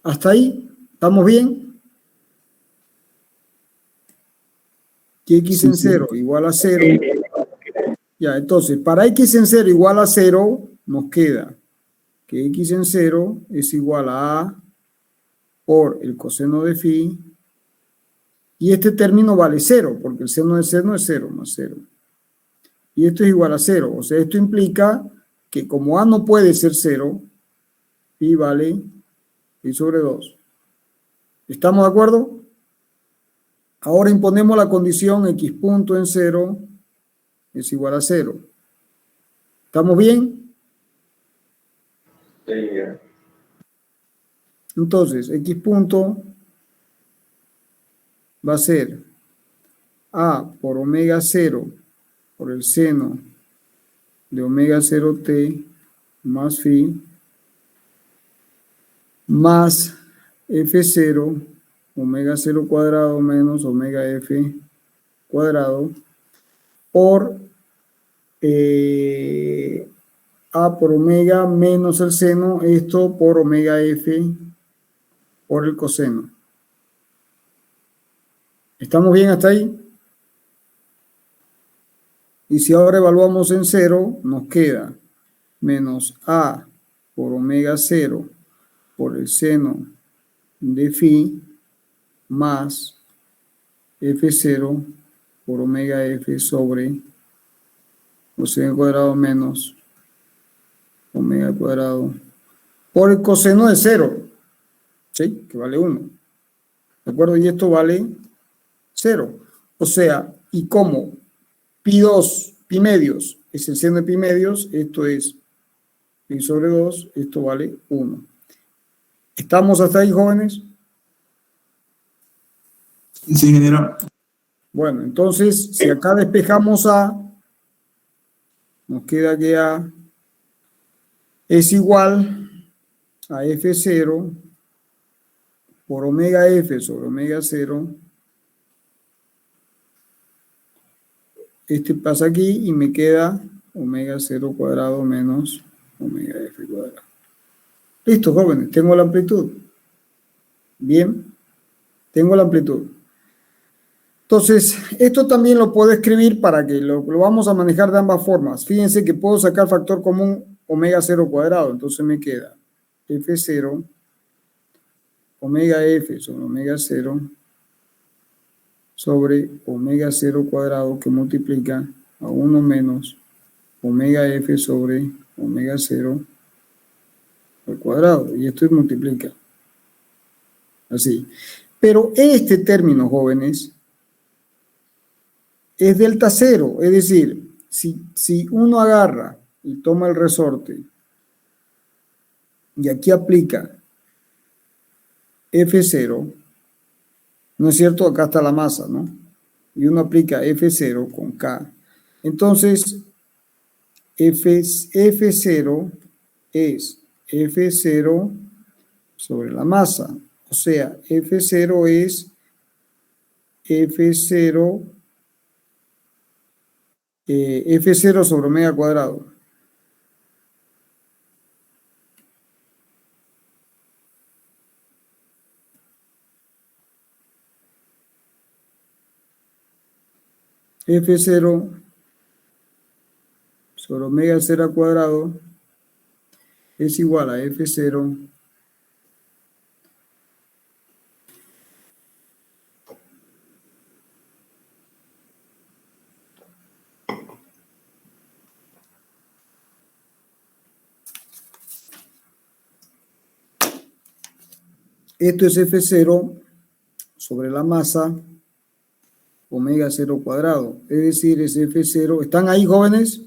¿Hasta ahí? ¿Estamos bien? Que X en 0 igual a 0. Ya, entonces, para X en 0 igual a 0, nos queda que X en 0 es igual a A por el coseno de phi. Y este término vale 0, porque el seno de seno es 0 más 0. Y esto es igual a 0. O sea, esto implica que como A no puede ser 0, pi vale pi sobre 2. ¿Estamos de acuerdo? Ahora imponemos la condición X punto en 0 es igual a 0. ¿Estamos bien? Entonces, X punto va a ser A por omega 0 por el seno de omega 0t más phi más F0 omega 0 cuadrado menos omega F cuadrado por A por omega menos el seno, esto por omega F por el coseno. ¿Estamos bien hasta ahí? Y si ahora evaluamos en 0, nos queda menos A por omega 0 por el seno de phi más F0 por omega F sobre coseno cuadrado menos omega cuadrado por el coseno de 0. ¿sí? Que vale 1. ¿De acuerdo? Y esto vale 0. O sea, y como pi2, pi medios, es el seno de pi medios, esto es pi sobre 2, esto vale 1. ¿Estamos hasta ahí, jóvenes? Sí, ingeniero. Bueno, entonces, si acá despejamos A, nos queda que A es igual a F0 por omega F sobre omega 0. Este pasa aquí y me queda omega 0 cuadrado menos omega F cuadrado. Listo, jóvenes, tengo la amplitud. Bien, tengo la amplitud. Entonces, esto también lo puedo escribir para que lo vamos a manejar de ambas formas. Fíjense que puedo sacar factor común omega 0 cuadrado. Entonces me queda F0 omega F sobre omega 0 sobre omega 0 cuadrado que multiplica a 1 menos omega F sobre omega 0 al cuadrado. Y esto multiplica. Así. Pero este término, jóvenes, es delta 0. Es decir, si uno agarra y toma el resorte y aquí aplica F0, ¿no es cierto? Acá está la masa, ¿no? Y uno aplica F0 con K. Entonces, F0 es F0 sobre la masa. O sea, F0 es F0 sobre omega cuadrado. F0 sobre omega 0 al cuadrado es igual a F0 esto es F0 sobre la masa omega 0 cuadrado, es decir, es F0. ¿Están ahí, jóvenes?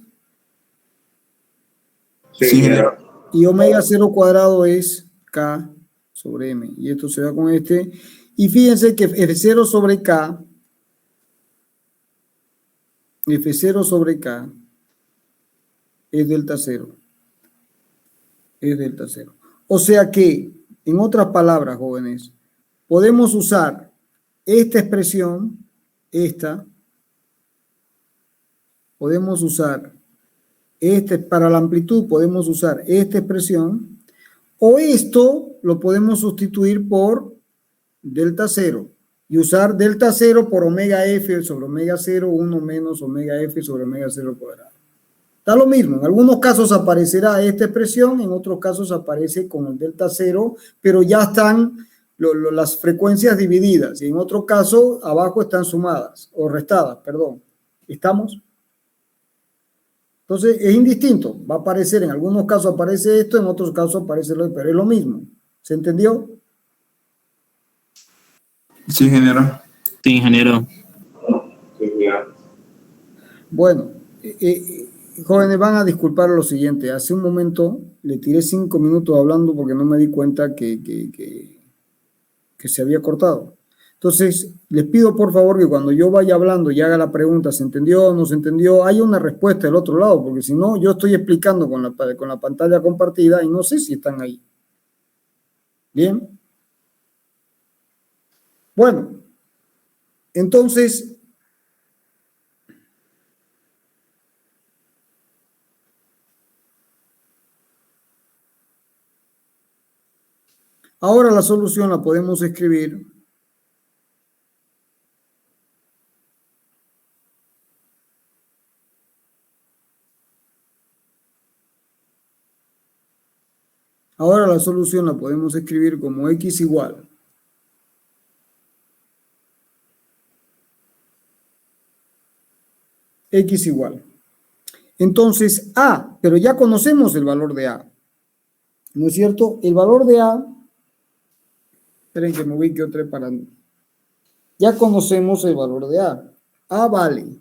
Sí, ingeniero. Y omega 0 cuadrado es K sobre M. Y esto se da con este. Y fíjense que F0 sobre K, F0 sobre K es delta 0. Es delta 0. O sea que, en otras palabras, jóvenes, podemos usar esta expresión, podemos usar para la amplitud podemos usar esta expresión, o esto lo podemos sustituir por delta 0 y usar delta 0 por omega F sobre omega 0, 1 menos omega F sobre omega 0 cuadrado. Da lo mismo, en algunos casos aparecerá esta expresión, en otros casos aparece con el delta 0, pero ya están las frecuencias divididas, y en otro caso abajo están sumadas o restadas, perdón. ¿Estamos? Entonces es indistinto, va a aparecer, en algunos casos aparece esto, en otros casos aparece lo, pero es lo mismo. ¿Se entendió? Sí, ingeniero. Sí, ingeniero. Bueno, jóvenes, van a disculpar lo siguiente. Hace un momento le tiré 5 minutos hablando porque no me di cuenta que se había cortado. Entonces, les pido por favor que cuando yo vaya hablando y haga la pregunta, ¿se entendió o no se entendió?, haya una respuesta del otro lado, porque si no, yo estoy explicando con la pantalla compartida y no sé si están ahí. ¿Bien? Bueno, entonces, ahora la solución la podemos escribir como x igual Entonces, A, pero ya conocemos el valor de A, ¿no es cierto? El valor de A Esperen que me ubique otra para... Ya conocemos el valor de A. A vale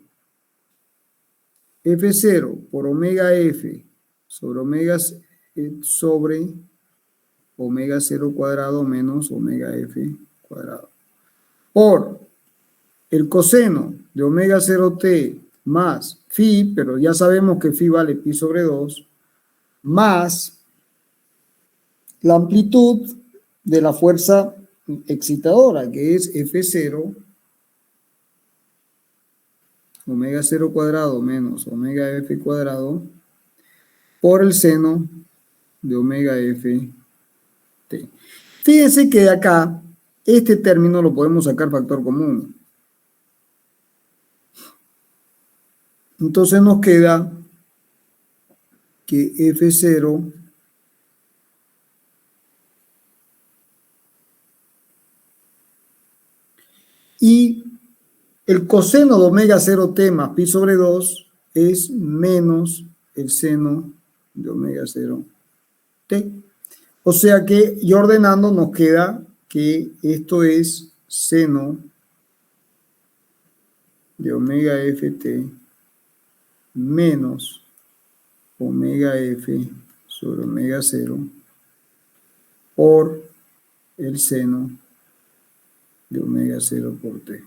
F0 por omega F sobre omega 0 cuadrado menos omega F cuadrado. Por el coseno de omega 0t más phi, pero ya sabemos que phi vale pi sobre 2, más la amplitud de la fuerza excitadora, que es F0, omega 0 cuadrado menos omega F cuadrado, por el seno de omega F t. Fíjense que de acá, este término lo podemos sacar factor común. Entonces nos queda que F0 y el coseno de omega 0t más pi sobre 2 es menos el seno de omega 0t. O sea que, y ordenando, nos queda que esto es seno de omega ft menos omega f sobre omega 0 por el seno de omega 0 por t.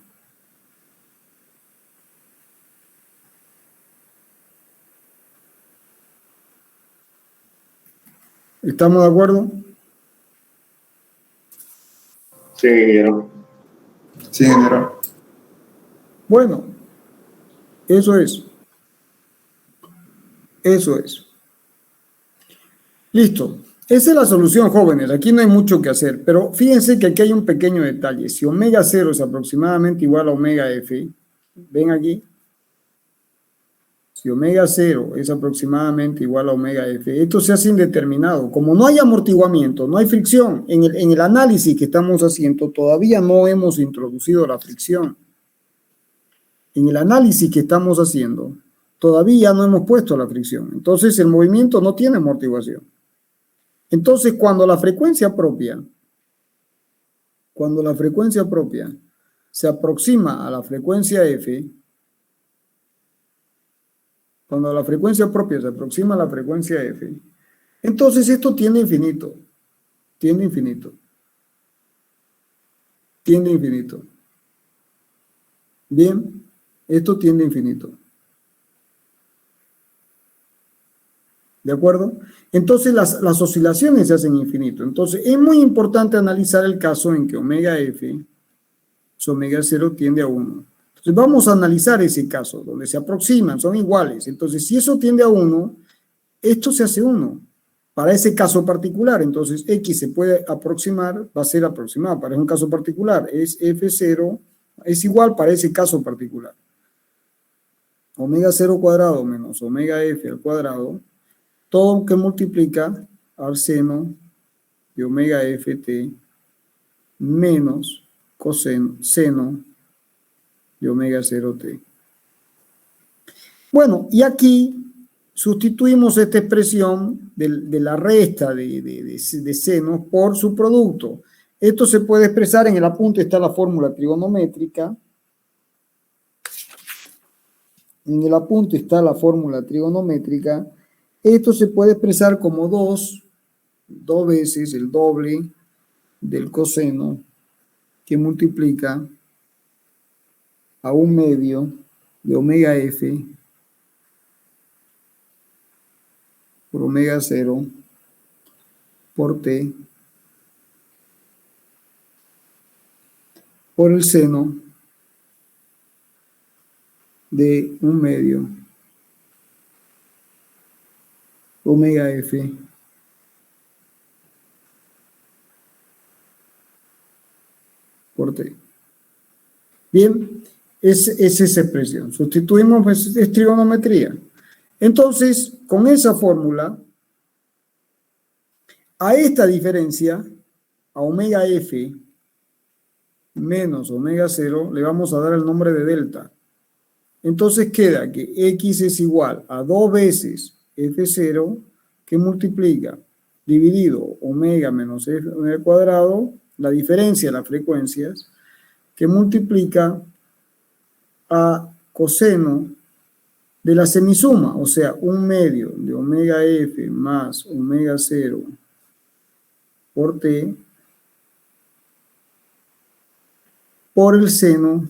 ¿Estamos de acuerdo? Sí, ingeniero. Sí, ingeniero. Bueno, eso es. Eso es. Listo. Esa es la solución, jóvenes. Aquí no hay mucho que hacer. Pero fíjense que aquí hay un pequeño detalle. Si omega 0 es aproximadamente igual a omega f, ven aquí. Si omega 0 es aproximadamente igual a omega f, esto se hace indeterminado. Como no hay amortiguamiento, no hay fricción, en el análisis que estamos haciendo todavía no hemos introducido la fricción. En el análisis que estamos haciendo todavía no hemos puesto la fricción. Entonces el movimiento no tiene amortiguación. Entonces cuando la frecuencia propia se aproxima a la frecuencia f, cuando la frecuencia propia se aproxima a la frecuencia f, entonces esto tiende a infinito. Tiende a infinito. Tiende a infinito. Bien, esto tiende a infinito. ¿De acuerdo? Entonces las oscilaciones se hacen infinito. Entonces es muy importante analizar el caso en que omega f, omega 0 tiende a 1. Entonces vamos a analizar ese caso, donde se aproximan, son iguales. Entonces, si eso tiende a 1, esto se hace 1. Para ese caso particular, entonces X se puede aproximar, va a ser aproximado. Para un caso particular, es F0, es igual para ese caso particular. Omega 0 cuadrado menos omega F al cuadrado, todo que multiplica al seno de omega ft menos seno de omega 0t. Bueno, y aquí sustituimos esta expresión de la resta de senos por su producto. Esto se puede expresar, en el apunte está la fórmula trigonométrica. En el apunte está la fórmula trigonométrica. Esto se puede expresar como dos veces el doble del coseno que multiplica a 1/2 de omega f por omega 0 por t por el seno de 1/2 omega f por t. Bien, es esa expresión. Sustituimos, pues, es trigonometría. Entonces, con esa fórmula, a esta diferencia, a omega f menos omega 0, le vamos a dar el nombre de delta. Entonces queda que x es igual a 2 veces f0 que multiplica dividido omega menos f al cuadrado la diferencia de las frecuencias, que multiplica a coseno de la semisuma, o sea, 1/2 de omega f más omega 0 por t por el seno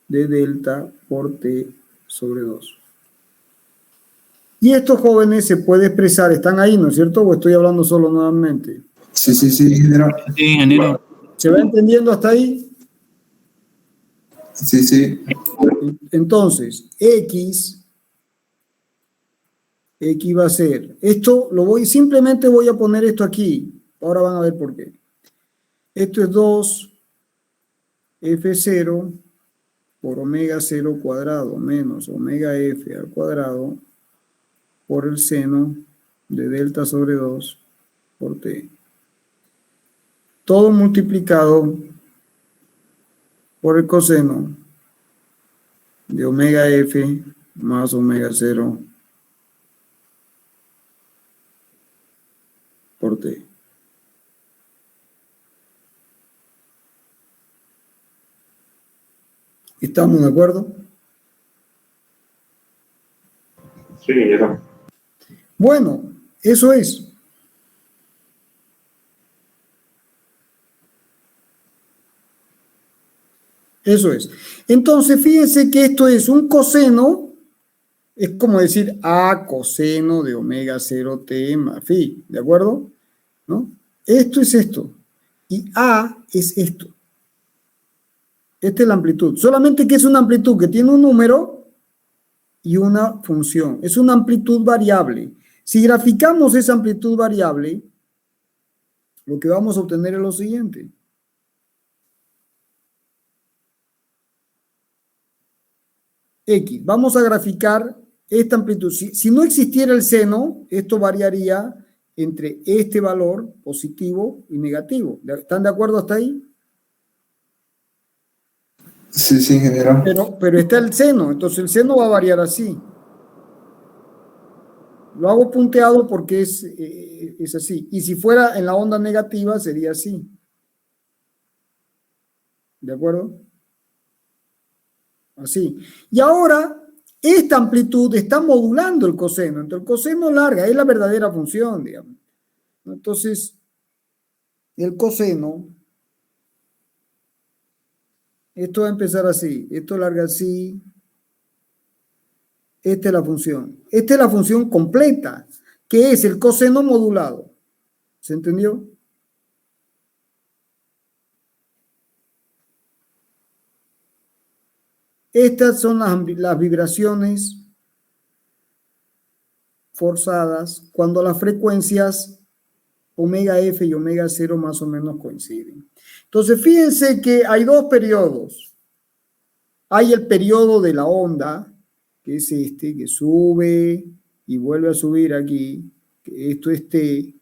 de delta por t sobre 2. Y estos jóvenes se puede expresar, están ahí, ¿no es cierto? ¿O estoy hablando solo nuevamente? Sí, ingeniero. Sí, ingeniero. ¿Se va entendiendo hasta ahí? Sí. Entonces, X va a ser, esto simplemente voy a poner esto aquí, ahora van a ver por qué. Esto es 2F0 por omega 0 cuadrado menos omega F al cuadrado por el seno de delta sobre 2 por T. Todo multiplicado por el coseno de omega F más omega 0 por T. ¿Estamos de acuerdo? Sí, ingeniero. Bueno, eso es. Eso es. Entonces, fíjense que esto es un coseno, es como decir A coseno de omega 0t más phi, ¿de acuerdo? ¿No? Esto es esto. Y A es esto. Esta es la amplitud. Solamente que es una amplitud que tiene un número y una función. Es una amplitud variable. Si graficamos esa amplitud variable, lo que vamos a obtener es lo siguiente. X. Vamos a graficar esta amplitud. Si no existiera el seno, esto variaría entre este valor positivo y negativo. ¿Están de acuerdo hasta ahí? Sí, ingeniero. Pero está el seno, entonces el seno va a variar así. Lo hago punteado porque es así. Y si fuera en la onda negativa, sería así. ¿De acuerdo? Así. Y ahora, esta amplitud está modulando el coseno. Entonces, el coseno larga es la verdadera función, digamos. Entonces, el coseno, esto va a empezar así. Esto larga así. Esta es la función. Esta es la función completa, que es el coseno modulado. ¿Se entendió? Estas son las vibraciones forzadas cuando las frecuencias omega F y omega 0 más o menos coinciden. Entonces, fíjense que hay dos periodos. Hay el periodo de la onda, que es este, que sube y vuelve a subir aquí, que esto es T,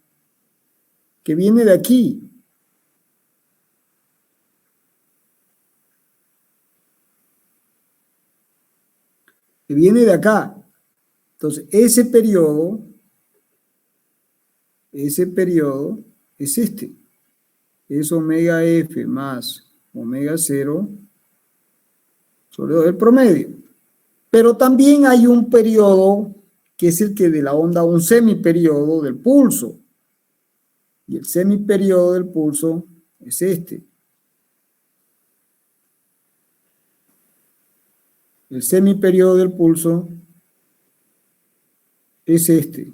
que viene de aquí. Que viene de acá. Entonces, ese periodo es este. Es omega F más omega 0 sobre 2 el promedio. Pero también hay un periodo que es el que de la onda, un semiperiodo del pulso. Y el semiperiodo del pulso es este. El semiperiodo del pulso es este.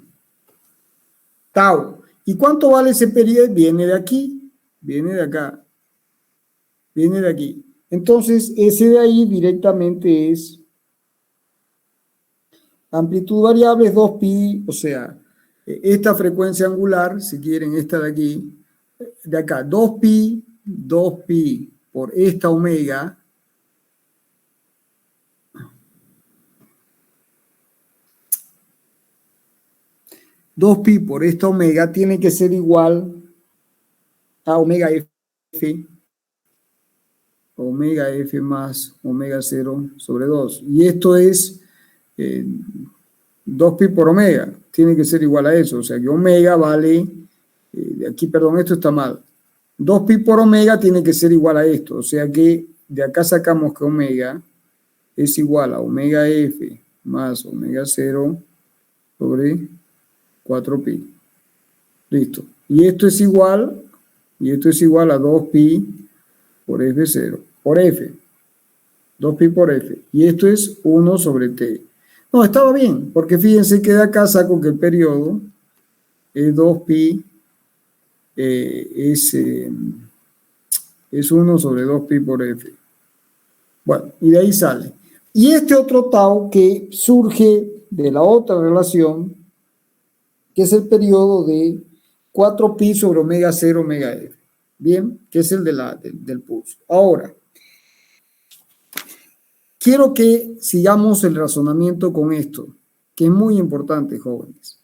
Tau. ¿Y cuánto vale ese periodo? Viene de aquí, viene de acá, viene de aquí. Entonces, ese de ahí directamente es amplitud variable es 2pi, o sea, esta frecuencia angular, si quieren, esta de aquí, de acá, 2pi por esta omega, por esta omega tiene que ser igual a omega F más omega 0 sobre 2. Y esto es 2pi por omega, tiene que ser igual a eso, o sea que omega vale, aquí, perdón, esto está mal, 2pi por omega tiene que ser igual a esto. O sea que de acá sacamos que omega es igual a omega f más omega 0 sobre 4pi. Listo. Y esto es igual a 2pi por f0, por f. 2pi por f. Y esto es 1 sobre t. No, estaba bien, porque fíjense que de acá saco que el periodo es 2pi, es 1 sobre 2pi por f. Bueno, y de ahí sale. Y este otro tau que surge de la otra relación, que es el periodo de 4pi sobre omega 0 omega f. Bien, que es el del pulso. Ahora, quiero que sigamos el razonamiento con esto, que es muy importante, jóvenes.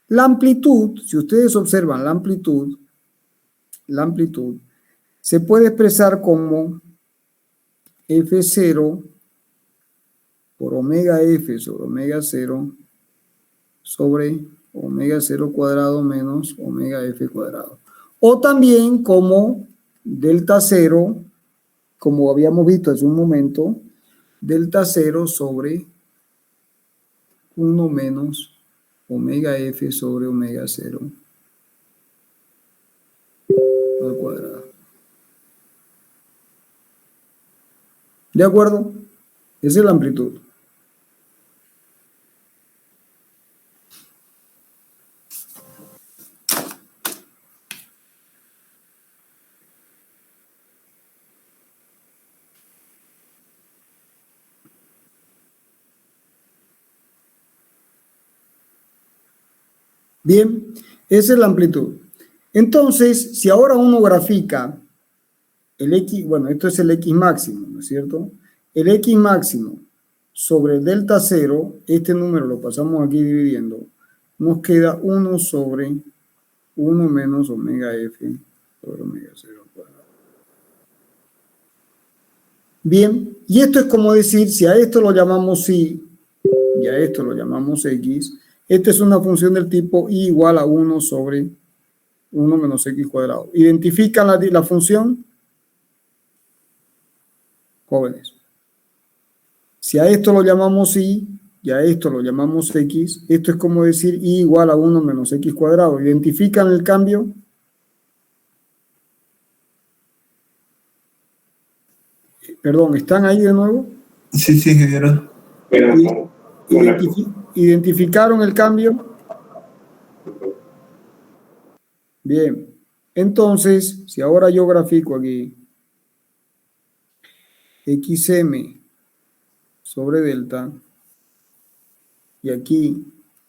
La amplitud, si ustedes observan la amplitud se puede expresar como F0 por omega F sobre omega 0 sobre omega 0 cuadrado menos omega F cuadrado. O también como delta 0, como habíamos visto hace un momento, delta 0 sobre 1 menos omega F sobre omega 0 al cuadrado. ¿De acuerdo? Esa es la amplitud. Bien, esa es la amplitud. Entonces, si ahora uno grafica el X, bueno, esto es el X máximo, ¿no es cierto? El X máximo sobre el delta 0, este número lo pasamos aquí dividiendo, nos queda 1 sobre 1 menos omega F sobre omega 0 cuadrado. Bien, y esto es como decir, si a esto lo llamamos Y y a esto lo llamamos X, esta es una función del tipo Y igual a 1 sobre 1 menos X cuadrado. ¿Identifican la función? Jóvenes. Si a esto lo llamamos Y y a esto lo llamamos X, esto es como decir Y igual a 1 menos X cuadrado. ¿Identifican el cambio? Perdón, ¿están ahí de nuevo? Sí, sí, ingeniero. ¿Identificaron el cambio? Bien. Entonces, si ahora yo grafico aquí XM sobre delta y aquí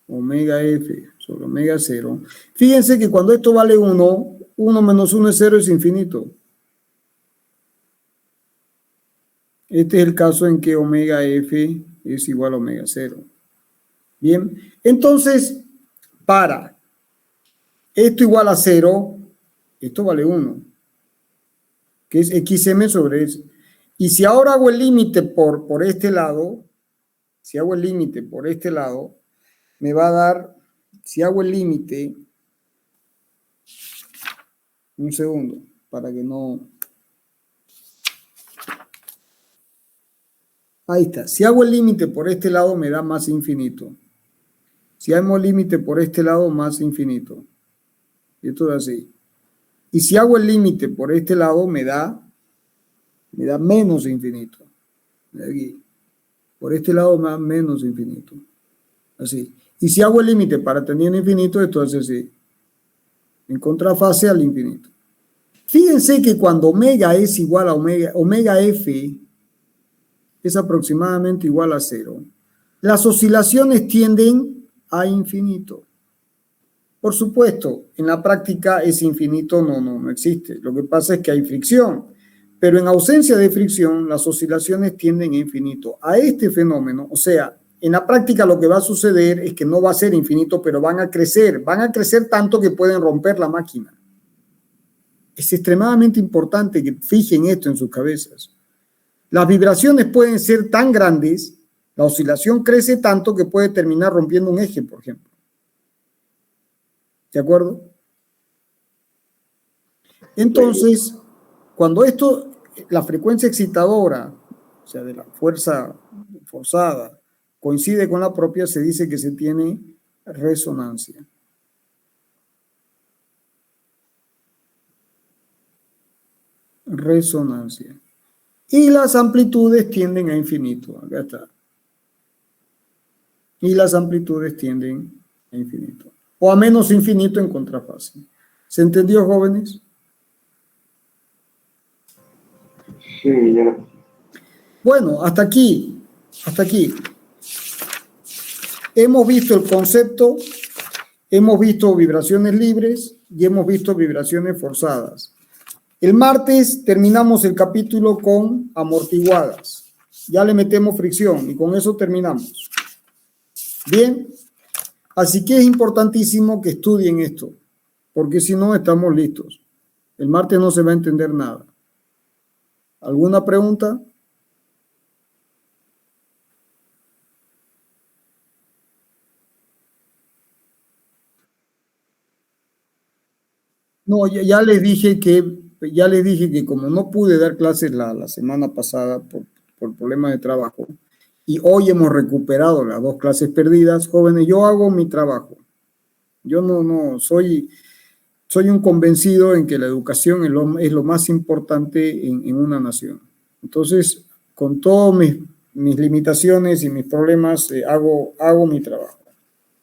omega F sobre omega 0, fíjense que cuando esto vale 1, 1 menos 1 es 0, es infinito. Este es el caso en que omega F es igual a omega 0. Bien, entonces, para esto igual a 0, esto vale 1, que es XM sobre S. Y si ahora hago el límite por este lado, si hago el límite por este lado, me va a dar, si hago el límite, un segundo, para que no... Ahí está. Si hago el límite por este lado, me da más infinito. Si hago el límite por este lado, más infinito. Esto es así. Y si hago el límite por este lado, me da menos infinito. Aquí. Por este lado, más menos infinito. Así. Y si hago el límite para tener infinito, esto es así. En contrafase al infinito. Fíjense que cuando omega es igual a omega F es aproximadamente igual a 0. Las oscilaciones tienden a infinito. Por supuesto, en la práctica ese infinito no existe. Lo que pasa es que hay fricción. Pero en ausencia de fricción, las oscilaciones tienden a infinito. A este fenómeno, o sea, en la práctica lo que va a suceder es que no va a ser infinito, pero van a crecer tanto que pueden romper la máquina. Es extremadamente importante que fijen esto en sus cabezas. Las vibraciones pueden ser tan grandes, la oscilación crece tanto que puede terminar rompiendo un eje, por ejemplo. ¿De acuerdo? Entonces, cuando la frecuencia excitadora, o sea, de la fuerza forzada, coincide con la propia, se dice que se tiene resonancia. Resonancia. Y las amplitudes tienden a infinito. Acá está. Y las amplitudes tienden a infinito. O a menos infinito en contrafase. ¿Se entendió, jóvenes? Sí, ya. Bueno, hasta aquí. Hasta aquí. Hemos visto el concepto, hemos visto vibraciones libres y hemos visto vibraciones forzadas. El martes terminamos el capítulo con amortiguadas. Ya le metemos fricción y con eso terminamos. Bien, así que es importantísimo que estudien esto, porque si no estamos listos. El martes no se va a entender nada. ¿Alguna pregunta? No, ya les dije que como no pude dar clases la semana pasada por problemas de trabajo, y hoy hemos recuperado las 2 clases perdidas, jóvenes, yo hago mi trabajo. Yo no soy un convencido en que la educación es lo más importante en una nación. Entonces, con todas mis limitaciones y mis problemas, hago mi trabajo.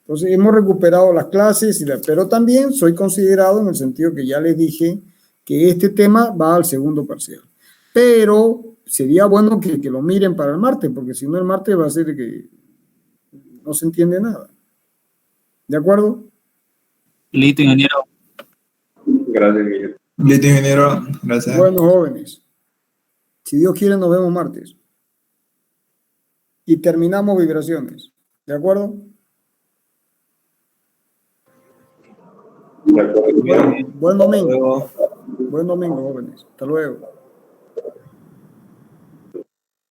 Entonces, hemos recuperado las clases, pero también soy considerado en el sentido que ya les dije que este tema va al segundo parcial. Pero sería bueno que lo miren para el martes, porque si no el martes va a ser que no se entiende nada. ¿De acuerdo? Listo, ingeniero. Gracias, Miguel. Listo, ingeniero. Gracias. Bueno, jóvenes, si Dios quiere nos vemos martes. Y terminamos vibraciones. ¿De acuerdo? De acuerdo. Buen domingo. Luego. Buen domingo, jóvenes. Hasta luego.